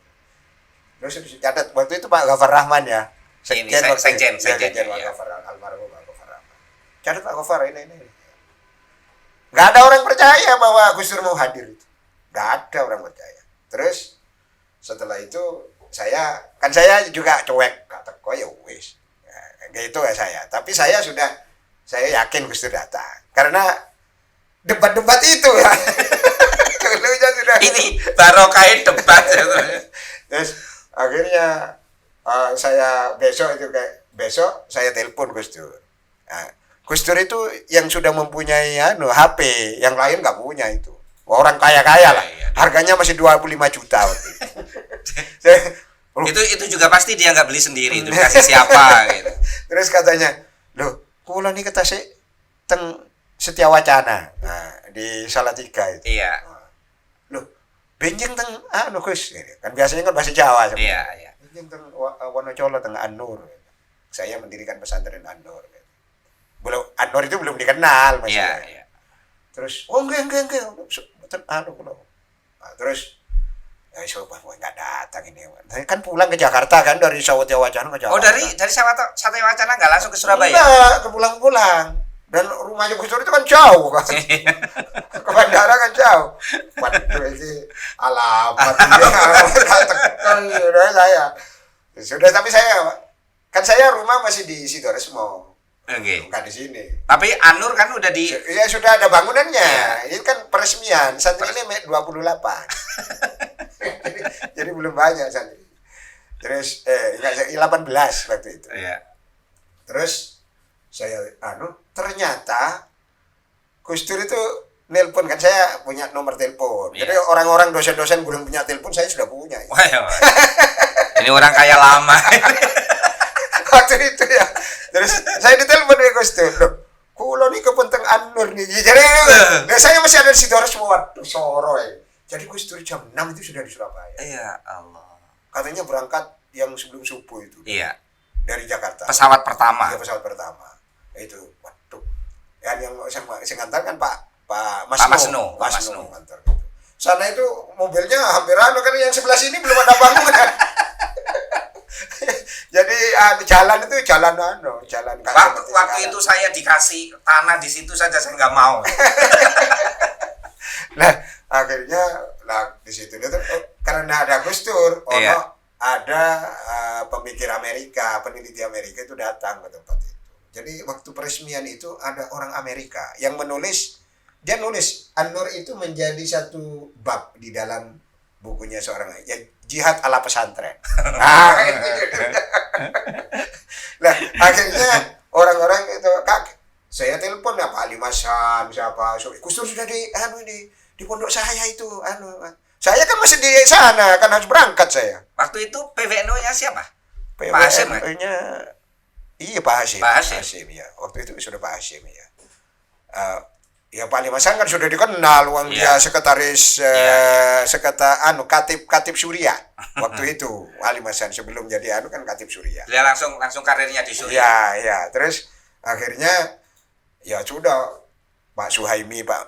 Terus catat waktu itu Pak Ghaffar Rahman ya. Sekjen, Sekjen Pak iya. Ghaffar, almarhum Pak Ghaffar Rahman. Catat Pak Ghaffar ini. Gak ada orang percaya bahwa Gus Dur mau hadir itu. Gak ada orang percaya. Terus setelah itu saya juga cuek, gak teko ya wis. Gitu ya saya. Tapi saya yakin Gus Dur datang. Karena debat-debat itu ya. Ini barokah debat. Terus akhirnya Saya besok saya telepon Gus Dur. Nah, Gus Dur itu yang sudah mempunyai HP, yang lain nggak punya itu. Orang kaya-kaya lah. Iya. Harganya masih 25 juta waktu itu. Itu juga pasti dia nggak beli sendiri, itu dikasih siapa gitu. Terus katanya, "Loh, kula nih ketase teng Setiawacana." Nah, di Salatiga itu. Iya. Loh, benjing teng Gus. Kan biasanya kan bahasa Jawa sebenarnya. Iya. Benjing teng Wonocolo teng An-Nur. Saya mendirikan pesantren An-Nur. An-Nur itu belum dikenal masih. Iya. Terus, oh enggak. Kula. Nah, terus coba nggak datang ini. Kan pulang ke Jakarta kan dari Satiawacana ke Jakarta. Oh, dari Sate Wacana nggak langsung ke Surabaya? Enggak, pulang. Dan rumahnya Gus Dur itu kan jauh kan. Ke bandara kan jauh. Waduh, ini alamat udah saya. Sudah, tapi saya rumah masih di Sidoresmo. Oke. Bukan di sini. Tapi An-Nur kan udah di Ya sudah ada bangunannya. Ini kan peresmian. Santri ini 28. jadi belum banyak santri. Terus 18 waktu itu. Iya. Terus saya ternyata Gus Dur itu nelpon, kan saya punya nomor telepon. Iya. Jadi orang-orang dosen-dosen belum punya telepon, saya sudah punya. Wah, ya. Ini orang kaya lama. Waktu itu ya. Terus saya ditelepon oleh Gus Dur. Loh, kulo nih kepenting An-Nur nih. Jadi saya masih ada di Sidoarjo. Waduh, soro ya. Jadi Gus Dur jam 6 itu sudah di Surabaya. Iya, Allah. Katanya berangkat yang sebelum subuh itu. Iya. Dari Jakarta. Pesawat pertama. Iya, pesawat pertama. Itu, waduh. Ya, yang saya ngantar kan Pak Pak Masno. ngantar gitu. Sana itu mobilnya hampir kan yang sebelah sini belum ada bangunan. Jadi jalan Waktu itu saya dikasih tanah di situ saja saya nggak mau. Nah, akhirnya di situ itu karena ada Gus Dur, Iya. ada pemikir Amerika, peneliti Amerika itu datang ke tempat itu. Jadi waktu peresmian itu ada orang Amerika yang nulis An-Nur itu menjadi satu bab di dalam bukunya seorang ya, jihad ala pesantren. Nah, akhirnya orang-orang itu saya telepon ya Pak Limasan siapa, Gus Dur sudah di pondok saya itu. Saya kan masih di sana, kan harus berangkat saya. Waktu itu PWNO-nya siapa? Pak Hasyim, iya Pak Hasyim. Pak Hasyim Ya. Waktu itu sudah Pak Hasyim ya. Ya Pak Limasan kan sudah dikenal, dia sekretaris Katib Surya. Waktu itu Pak Limasan sebelum jadi kan Katib Surya. Dia langsung karirnya di Surya. Ya. Terus akhirnya ya sudah Pak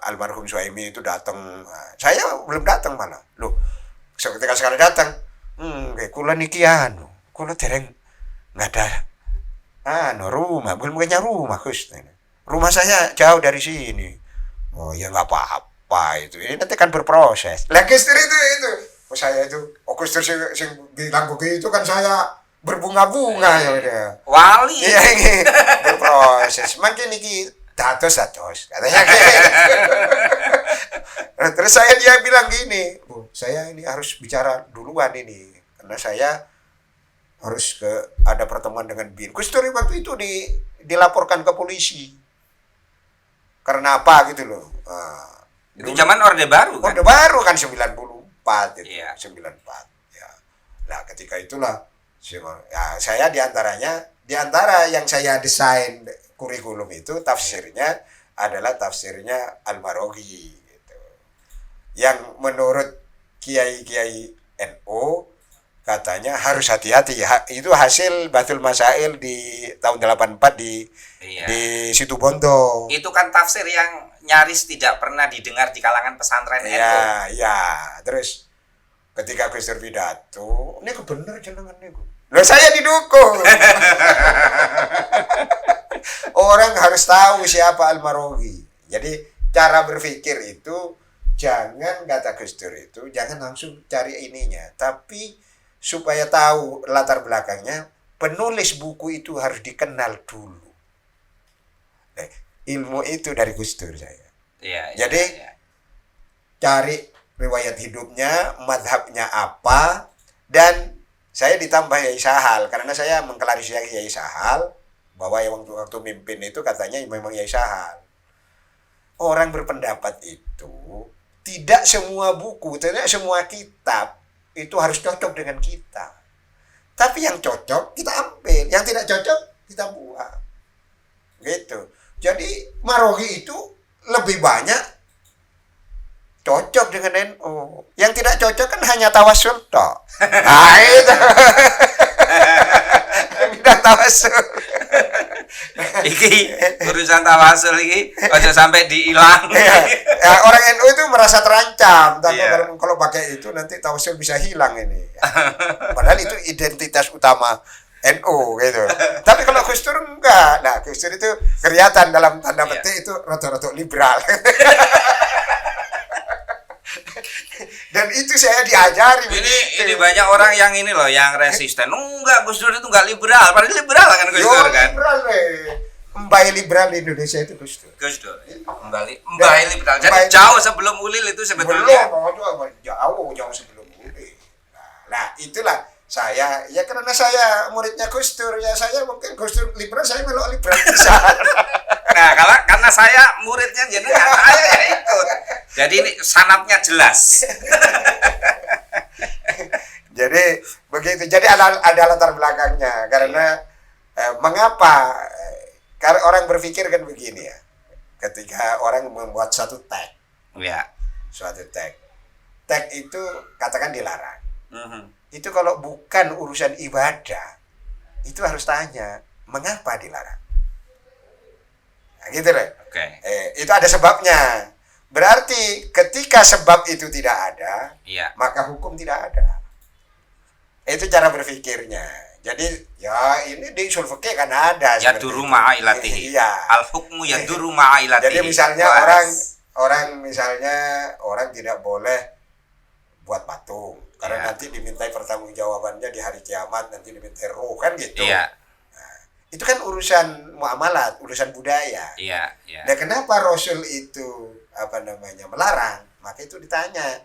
almarhum Suhaimi itu datang. Saya belum datang malah. Loh, ketika sekali datang, kula niki kula dereng nggak ada rumah, belum punya rumah Gus. Rumah saya jauh dari sini. Oh ya nggak apa-apa itu. Ini nanti kan berproses. Lah Gus Dur itu. Saya itu, Gus Dur sing bilang begitu kan saya berbunga-bunga ya udah. Wali. Iya ini berproses. Makin niki datos katanya gitu. Terus dia bilang gini, saya ini harus bicara duluan ini karena saya harus ada pertemuan dengan BIN. Gus Dur waktu itu dilaporkan ke polisi karena apa gitu loh. Itu zaman Orde Baru kan? Orde Baru kan 94 itu. Iya. 94 ya. Nah ketika itulah saya diantara yang saya desain kurikulum itu tafsirnya adalah tafsirnya Al-Maroghi gitu. Yang menurut kiai-kiai NU katanya harus hati-hati. Itu hasil Bathul Masail di tahun 84 di Situbondo. Itu kan tafsir yang nyaris tidak pernah didengar di kalangan pesantren NU. Ya. Terus ketika Gus Dur pidato, ini bener jenengan niku. Loh saya didukung. Orang harus tahu siapa Al-Maroghi. Jadi cara berpikir itu jangan kata Gus Dur itu jangan langsung cari ininya, tapi supaya tahu latar belakangnya, penulis buku itu harus dikenal dulu. Ilmu itu dari Gus Dur saya. Jadi cari riwayat hidupnya, madhabnya apa, dan saya ditambah Yai Sahal karena saya mengklarifikasi Yai Sahal bahwa yang waktu mimpin itu katanya memang Yai Sahal. Orang berpendapat itu tidak semua buku, tidak semua kitab itu harus cocok dengan kita. Tapi yang cocok kita ambil, yang tidak cocok kita buang. Gitu. Jadi Marogi itu lebih banyak cocok dengan NU. Yang tidak cocok kan hanya tawasul toh. Nah itu. Tidak tawasul. Iki urusan tawasul iki aja sampai diilang. Ya, orang NU itu merasa terancam. Tapi kalau pakai itu nanti tawasul bisa hilang ini. Padahal itu identitas utama NU gitu. Tapi kalau Gus Dur enggak. Nah, Gus Dur itu kelihatan dalam tanda petik itu rada-rada liberal. Dan itu saya diajari. Ini banyak orang yang ini loh, yang resisten. Enggak, Gus Dur itu enggak liberal. Padahal liberal kan Gus Dur kan. Liberal Mbai liberal di Indonesia itu Gus Dur. Gus Dur. Mbai liberal. Jadi jauh sebelum Ulil itu sebetulnya. Jauh sebelum Ulil. Nah, itulah saya, ya karena saya muridnya Gus Dur, ya saya mungkin Gus Dur liberal, saya melok liberal bisa. Nah, karena saya muridnya jenengan, saya ya ikut. Jadi ini sanatnya jelas. Jadi begitu. Jadi ada latar belakangnya karena mengapa karena orang berpikir kan begini ya. Ketika orang membuat suatu tag. Ya. Suatu tag. Tag itu katakan dilarang. Itu kalau bukan urusan ibadah, itu harus tanya, mengapa dilarang? Nah, gitu loh. Okay. Itu ada sebabnya. Berarti ketika sebab itu tidak ada, maka hukum tidak ada. Itu cara berpikirnya. Jadi ya ini di usul fikih kan ada. Yaduru ma'a ilatihi. Al hukmu yaduru ma'a ilatihi. Jadi misalnya orang tidak boleh buat patung karena nanti dimintai pertanggungjawabannya di hari kiamat, nanti dimintai ruh kan gitu. Nah, itu kan urusan muamalat, urusan budaya. Nah, kenapa Rasul itu melarang? Maka itu ditanya,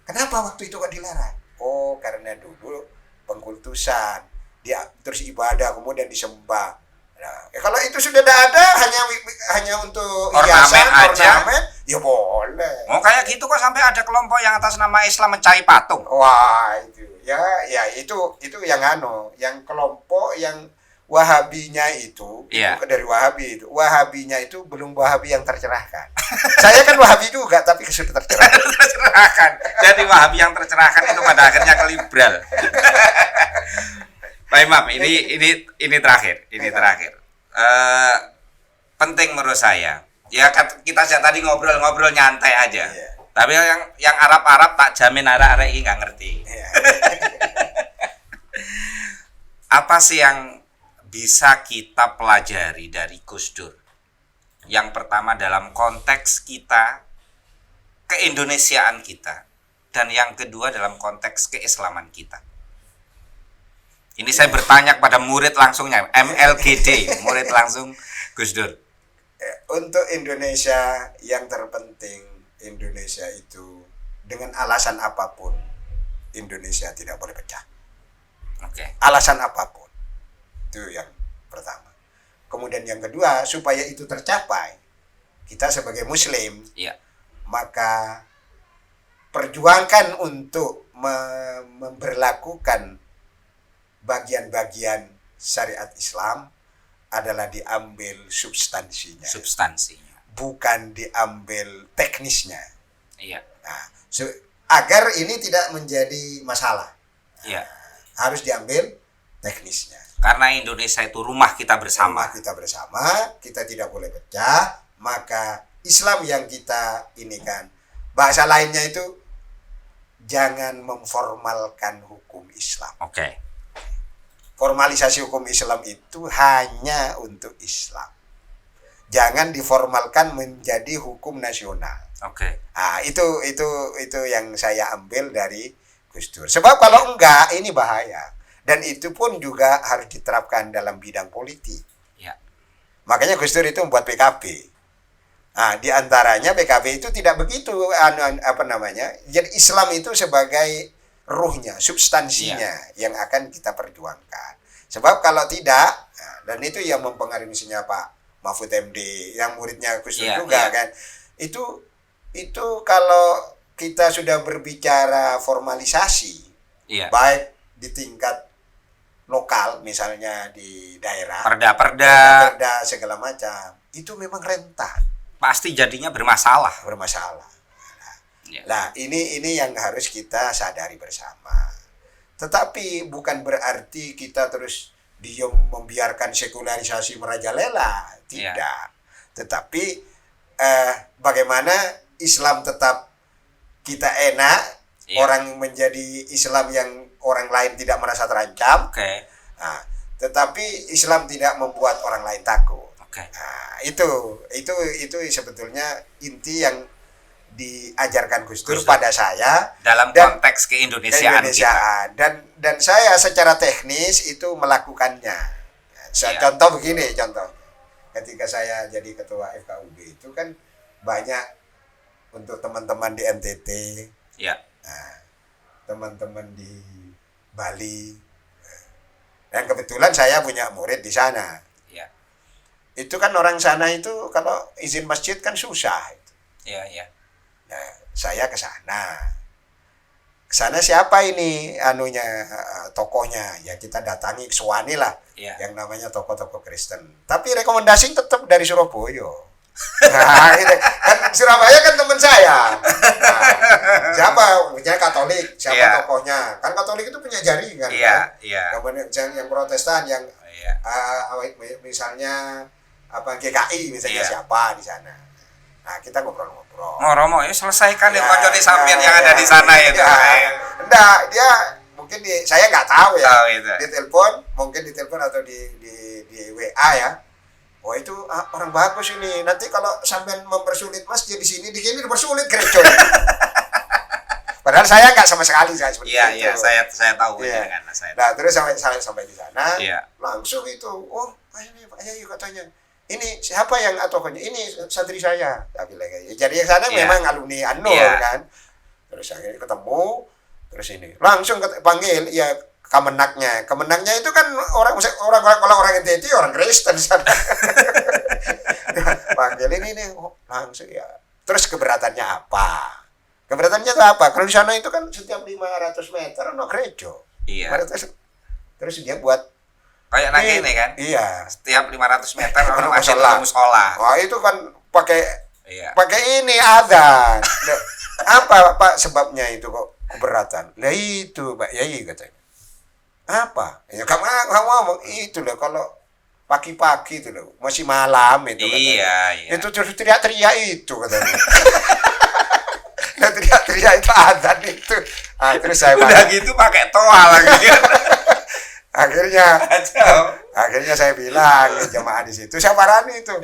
kenapa waktu itu kok dilarang? Oh, karena dulu pengkultusan, dia terus ibadah kemudian disembah. Nah, kalau itu sudah tidak ada, hanya untuk ornamen aja, ya boleh. Oh, kayak gitu kok sampai ada kelompok yang atas nama Islam mencari patung. Wah, itu itu yang kelompok yang Wahabinya itu dari Wahabi itu. Wahabinya itu belum Wahabi yang tercerahkan. Saya kan Wahabi juga tapi sudah tercerahkan. Jadi Wahabi yang tercerahkan itu pada akhirnya ke liberal. Pak Imam, ini terakhir. Penting menurut saya. Ya kita tadi ngobrol nyantai aja. Tapi yang Arab tak jamin arek ini nggak ngerti. Apa sih yang bisa kita pelajari dari Gus Dur? Yang pertama dalam konteks kita, keindonesiaan kita, dan yang kedua dalam konteks keislaman kita. Ini saya bertanya kepada murid langsungnya, MLGD, murid langsung Gus Dur. Untuk Indonesia yang terpenting, Indonesia itu dengan alasan apapun, Indonesia tidak boleh pecah. Alasan apapun. Itu yang pertama. Kemudian yang kedua, supaya itu tercapai, kita sebagai Muslim, maka perjuangkan untuk memberlakukan bagian-bagian syariat Islam adalah diambil substansinya, bukan diambil teknisnya. Nah, agar ini tidak menjadi masalah, harus diambil teknisnya. Karena Indonesia itu rumah kita bersama. Kita tidak boleh pecah. Maka Islam yang kita ini kan, bahasa lainnya itu jangan memformalkan hukum Islam. Formalisasi hukum Islam itu hanya untuk Islam. Jangan diformalkan menjadi hukum nasional. Nah, itu yang saya ambil dari Gus Dur. Sebab kalau enggak ini bahaya. Dan itu pun juga harus diterapkan dalam bidang politik. Makanya Gus Dur itu membuat PKB. Nah, di antaranya PKB itu tidak begitu Jadi Islam itu sebagai ruhnya, substansinya yang akan kita perjuangkan. Sebab kalau tidak, dan itu yang mempengaruhi misalnya Pak Mahfud MD yang muridnya Gus Dur juga kan, itu kalau kita sudah berbicara formalisasi, baik di tingkat lokal misalnya di daerah, perda segala macam, itu memang rentan, pasti jadinya bermasalah. Nah, ini yang harus kita sadari bersama. Tetapi bukan berarti kita terus diam membiarkan sekularisasi merajalela, tidak. Tetapi bagaimana Islam tetap kita enak, orang menjadi Islam yang orang lain tidak merasa terancam. Nah, tetapi Islam tidak membuat orang lain takut. Nah, itu sebetulnya inti yang diajarkan Gus Dur pada saya dalam konteks keindonesiaan kita. Dan saya secara teknis itu melakukannya. Contoh begini, ketika saya jadi ketua FKUB itu kan banyak untuk teman-teman di NTT, teman-teman di Bali, dan kebetulan saya punya murid di sana. Itu kan orang sana itu kalau izin masjid kan susah. Nah, saya ke sana. Ke sana siapa ini tokohnya? Ya kita datangi Suwani lah. Yang namanya tokoh-tokoh Kristen. Tapi rekomendasi tetap dari Surabaya. Nah, kan Surabaya kan teman saya. Nah, siapa? Misalnya Katolik, siapa tokohnya? Kan Katolik itu punya jaringan kan. Kemudian yang Protestan, yang misalnya GKI misalnya siapa di sana. Nah, kita ngobrol-ngobrol. Romo, ya selesaikan ya konco di sampean yang ada di sana itu. Enggak, dia mungkin saya nggak tahu ya. Di telepon, mungkin di telepon atau di WA ya. Oh itu orang bagus ini. Nanti kalau sampean mempersulit masjid di sini dipersulit gereja. Padahal saya nggak sama sekali seperti itu. Iya, saya tahu kan. Nah, terus sampai di sana, langsung itu, oh, ini Pak Yayu katanya. Ini siapa yang tokohnya? Ini santri saya. Jadi yang sana memang alumni Anur kan. Terus akhirnya ketemu, terus ini langsung panggil ya Kemenaknya itu kan orang kalau orang NTT orang Kristen sana. Panggil ini langsung ya. Terus keberatannya apa? Keberatannya itu apa? Kalau di sana itu kan setiap 500 meter ono gereja. Terus dia buat kayak nang ini kan? Iya. Setiap 500 meter ono musola. Wah, itu kan pakai ini adzan. Apa Pak sebabnya itu kok keberatan? Lah itu Pak Yai katanya. Apa? Ya kamu ngomong itu loh kalau pagi-pagi itu loh, masih malam itu katanya. Itu terus teriak-teriak itu katanya. Teriak-teriak itu adzan itu. Terus saya udah gitu pakai toa lagi. Akhirnya saya bilang jemaah di situ, saya parani itu.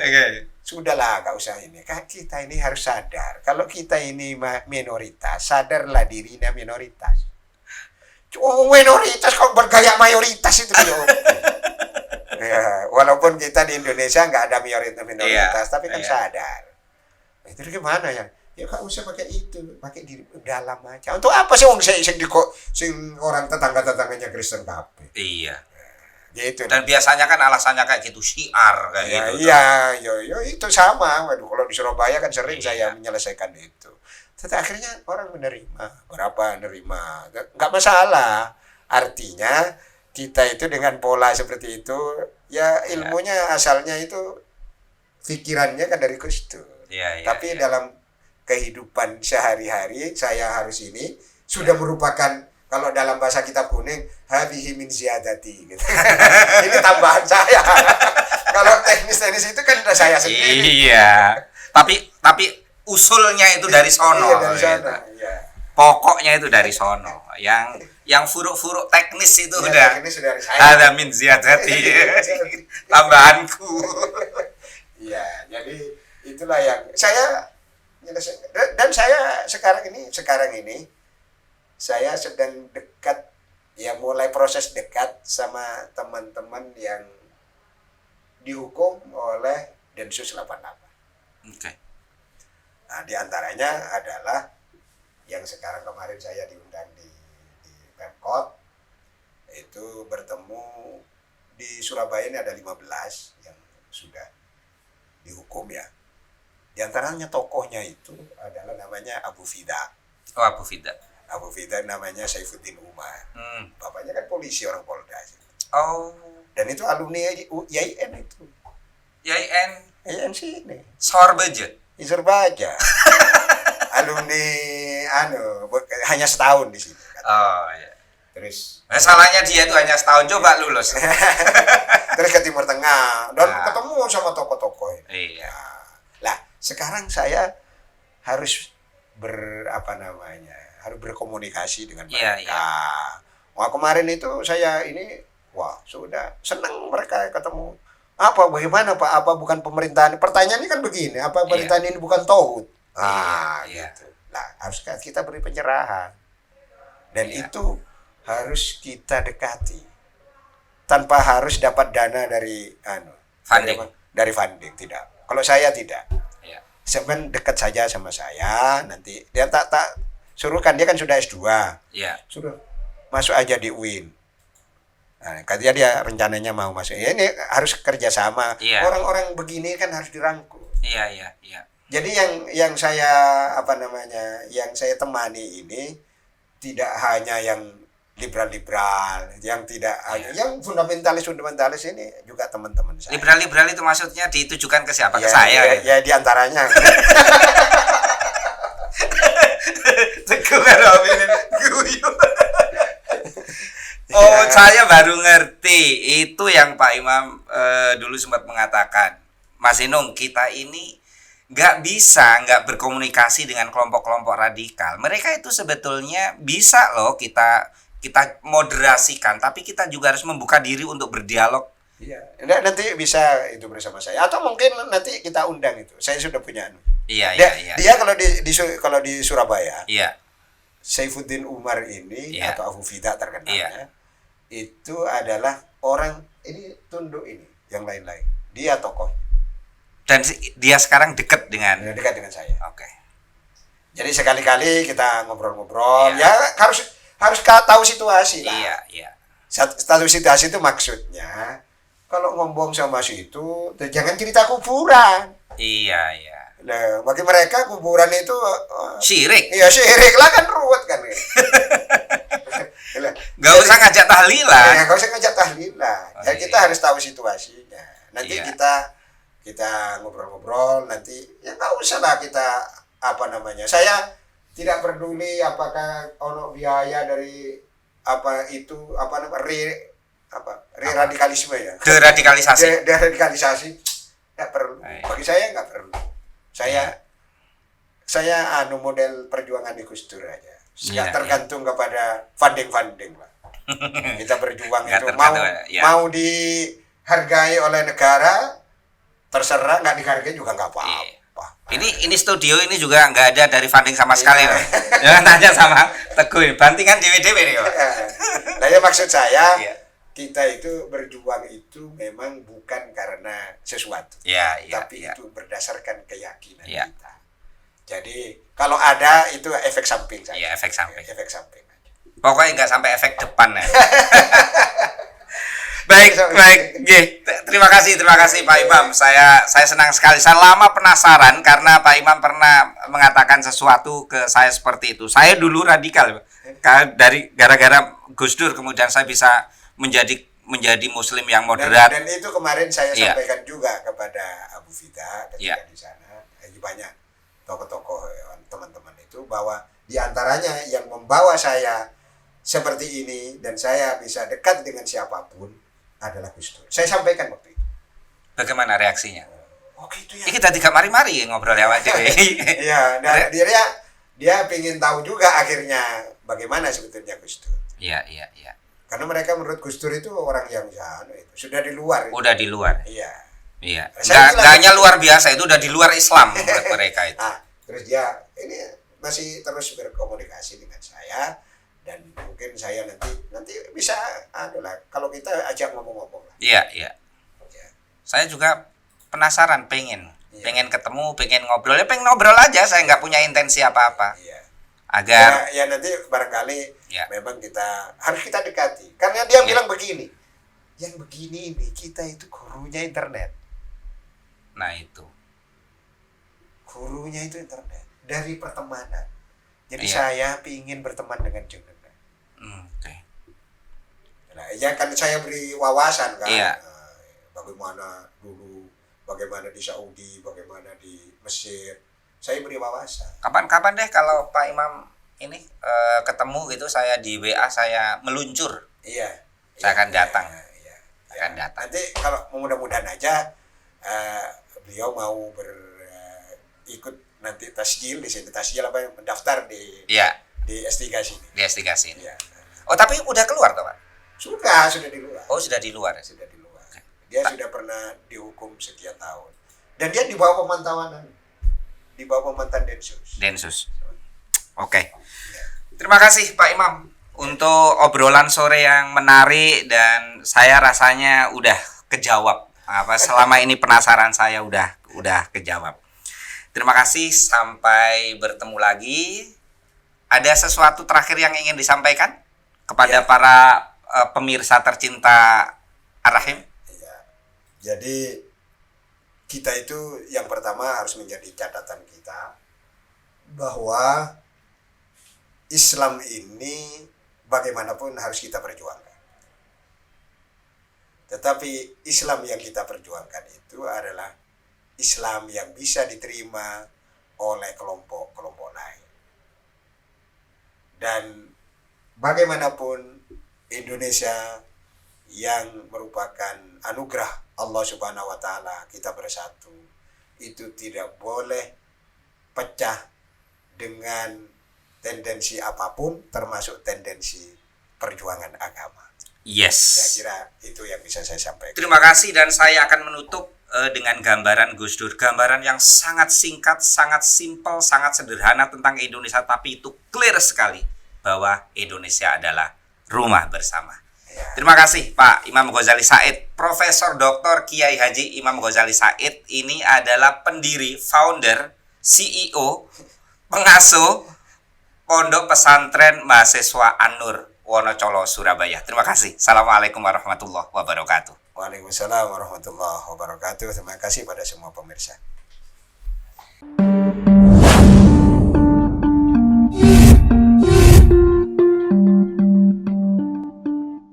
Sudahlah, gak usah ini. Kan kita ini harus sadar. Kalau kita ini minoritas, sadarlah dirinya minoritas. Minoritas kok bergaya mayoritas itu. Ya, walaupun kita di Indonesia nggak ada minoritas, tapi kan sadar. Itu gimana ya? Ya gak usah pakai itu, pakai diri dalam aja. Untuk apa sih sing orang tetangga-tetangganya Kristen kabeh? Iya. Gitu. Dan biasanya kan alasannya kayak gitu, syiar kayak gitu. Iya, itu sama. Waduh, kalau di Surabaya kan sering saya menyelesaikan itu. Tetapi akhirnya orang menerima, berapa nerima, nggak masalah. Artinya kita itu dengan pola seperti itu, ya ilmunya asalnya itu pikirannya kan dari Gus Dur. Tapi dalam kehidupan sehari-hari saya harus ini sudah merupakan, kalau dalam bahasa kitab kuning, hadhihi min ziyadati gitu. Ini tambahan saya. Kalau teknis itu kan udah saya sendiri. Iya. Tapi usulnya itu dari sono. Iya, dari sana. Iya. Pokoknya itu dari sono. Yang furuk-furuk teknis itu udah. Teknis dari saya. Ada min ziyadati. Tambahanku. Iya, jadi itulah yang saya menyelesaikan. Dan saya sekarang ini saya sedang dekat, ya mulai proses dekat sama teman-teman yang dihukum oleh Densus 88. Nah, diantaranya adalah yang sekarang kemarin saya diundang di di Surabaya ini ada 15 yang sudah dihukum ya. Di antaranya tokohnya itu adalah namanya Abu Fida. Oh, Abu Fida. Abu Fida namanya Saifuddin Umar. Bapaknya kan polisi, orang Polda. Oh. Dan itu alumni YIN itu. YIN sini. Sorbeje. Di Surabaya. Alumni hanya setahun di sini. Oh iya. Terus salahnya dia itu hanya setahun coba lulus. terus ke Timur Tengah dan ketemu sama tokoh-tokoh ini. Iya. Lah, sekarang saya harus harus berkomunikasi dengan mereka. Iya. Wah, kemarin itu saya ini sudah senang mereka ketemu. Bagaimana Pak? Apa bukan pemerintahan? Pertanyaannya kan begini, apa pemerintahan ini bukan tauhid? Gitu. Lah, harus kita beri pencerahan. Dan itu harus kita dekati. Tanpa harus dapat dana dari dari funding, tidak. Kalau saya tidak. Sebenarnya dekat saja sama saya, nanti dia tak suruhkan, dia kan sudah S2. Iya. Sudah masuk aja di UIN. Nah, katanya dia rencananya mau masuk. Ya, ini harus kerjasama. Iya. Orang-orang begini kan harus dirangkul. Iya. Jadi yang saya yang saya temani ini tidak hanya yang liberal, yang tidak hanya yang fundamentalis ini juga teman-teman saya. Liberal itu maksudnya ditujukan ke siapa? Ke Ya, saya. ya di antaranya. Teguh karo opini guyu. Oh, saya baru ngerti itu yang Pak Imam dulu sempat mengatakan, Mas Inung, kita ini nggak berkomunikasi dengan kelompok-kelompok radikal. Mereka itu sebetulnya bisa loh kita moderasikan, tapi kita juga harus membuka diri untuk berdialog. Iya, nanti bisa itu bersama saya, atau mungkin nanti kita undang itu. Saya sudah punya. Iya. Dia kalau di Surabaya. Iya. Saifuddin Umar ini atau Abu Fida terkenalnya. Iya. Itu adalah orang ini tunduk ini, yang lain-lain. Dia tokoh. Dan dia sekarang dekat dengan saya. Oke. Jadi sekali-kali kita ngobrol-ngobrol, ya harus tahu situasi lah. Iya. Status situasi itu maksudnya kalau ngomong sama situ, jangan cerita kuburan. Iya. Nah, bagi mereka kuburan itu syirik. Iya, syirik lah, kan ruwet kan. Gak usah ngajak tahlilan. Ya, gak usah ngajak tahlilan. Kita harus tahu situasinya. Nanti kita ngobrol-ngobrol, nanti ya nggak usah lah kita saya tidak peduli apakah ono biaya dari radikalisme ya. Deradikalisasi nggak perlu. Bagi saya nggak perlu. Saya model perjuangan di Gus Dur aja. Nggak tergantung kepada funding lah. Kita berjuang itu mau dihargai oleh negara, terserah, nggak dihargai juga nggak apa-apa. Ini studio ini juga nggak ada dari funding sama sekali loh. Jangan tanya sama Teguh, bantingan DWDW nih kok. Nah, ya maksud saya kita itu berjuang itu memang bukan karena sesuatu, tapi itu berdasarkan keyakinan kita. Jadi kalau ada itu efek samping saja. Iya, efek samping. Efek samping. Pokoknya nggak sampai efek depan ya. Baik. Terima kasih Pak Imam. Saya senang sekali. Saya lama penasaran karena Pak Imam pernah mengatakan sesuatu ke saya seperti itu. Saya dulu radikal, gara-gara Gus Dur, kemudian saya bisa menjadi Muslim yang moderat. Dan itu kemarin saya sampaikan juga kepada Abu Fida ketika di sana. Banyak tokoh-tokoh teman-teman itu, bahwa diantaranya yang membawa saya seperti ini dan saya bisa dekat dengan siapapun adalah Gus Dur. Saya sampaikan waktu itu. Bagaimana reaksinya? Oh gitu ya. Kita tidak mari-mari ngobrol ya Pak. Iya, dan dia ingin tahu juga akhirnya bagaimana sebetulnya Gus Dur. Iya. Karena mereka menurut Gus Dur itu orang yang sudah di luar. Udah di luar. Iya. Nggak hanya luar biasa, itu udah di luar Islam menurut mereka itu. Terus dia ini masih terus berkomunikasi dengan saya, dan mungkin saya nanti bisa kalau kita ajak ngomong-ngomong lah. Iya. Saya juga penasaran, pengen ketemu, pengen ngobrol aja, saya nggak punya intensi apa-apa. Iya. Agar ya nanti barangkali memang kita harus dekati, karena dia bilang begini, yang begini ini kita itu gurunya internet. Nah itu. Gurunya itu internet dari pertemanan. Jadi Iya. saya ingin berteman dengan jenengan. Oke. Nah, ya kan saya beri wawasan kan. Iya. Bagaimana dulu, bagaimana di Saudi, bagaimana di Mesir. Saya beri wawasan. Kapan-kapan deh kalau Pak Imam ini ketemu gitu, saya di WA saya meluncur. Iya. Saya akan datang. Iya. Akan datang. Nanti kalau mudah-mudahan aja beliau mau ikut nanti tasjil di sini. Tasjil apa, mendaftar di Iya, S3 sini. di investigasi ini. Iya. Oh, tapi udah keluar toh, Pak? Sudah di luar. Oh, sudah di luar. Sudah di luar. Dia sudah pernah dihukum sekian tahun. Dan dia di bawah pemantauan, di bawah pemantauan Densus. Densus. Oke. Terima kasih Pak Imam untuk obrolan sore yang menarik, dan saya rasanya udah kejawab. Apa selama ini penasaran saya udah kejawab. Terima kasih, sampai bertemu lagi. Ada sesuatu terakhir yang ingin disampaikan kepada para pemirsa tercinta Ar-Rahim? Ya. Jadi kita itu yang pertama harus menjadi catatan kita bahwa Islam ini bagaimanapun harus kita perjuangkan. Tetapi Islam yang kita perjuangkan itu adalah Islam yang bisa diterima oleh kelompok-kelompok lain. Dan bagaimanapun Indonesia yang merupakan anugerah Allah Subhanahu wa taala, kita bersatu, itu tidak boleh pecah dengan tendensi apapun, termasuk tendensi perjuangan agama. Yes. Saya kira itu yang bisa saya sampaikan. Terima kasih, dan saya akan menutup dengan gambaran Gus Dur. Gambaran yang sangat singkat, sangat simpel, sangat sederhana tentang Indonesia, tapi itu clear sekali bahwa Indonesia adalah rumah bersama. Ya. Terima kasih Pak Imam Ghazali Said, Profesor Dr. Kiai Haji Imam Ghazali Said. Ini adalah pendiri, founder, CEO, pengasuh Pondok Pesantren Mahasiswa An-Nur Wonocolo, Surabaya. Terima kasih. Assalamualaikum warahmatullahi wabarakatuh. Waalaikumsalam warahmatullahi wabarakatuh. Terima kasih pada semua pemirsa.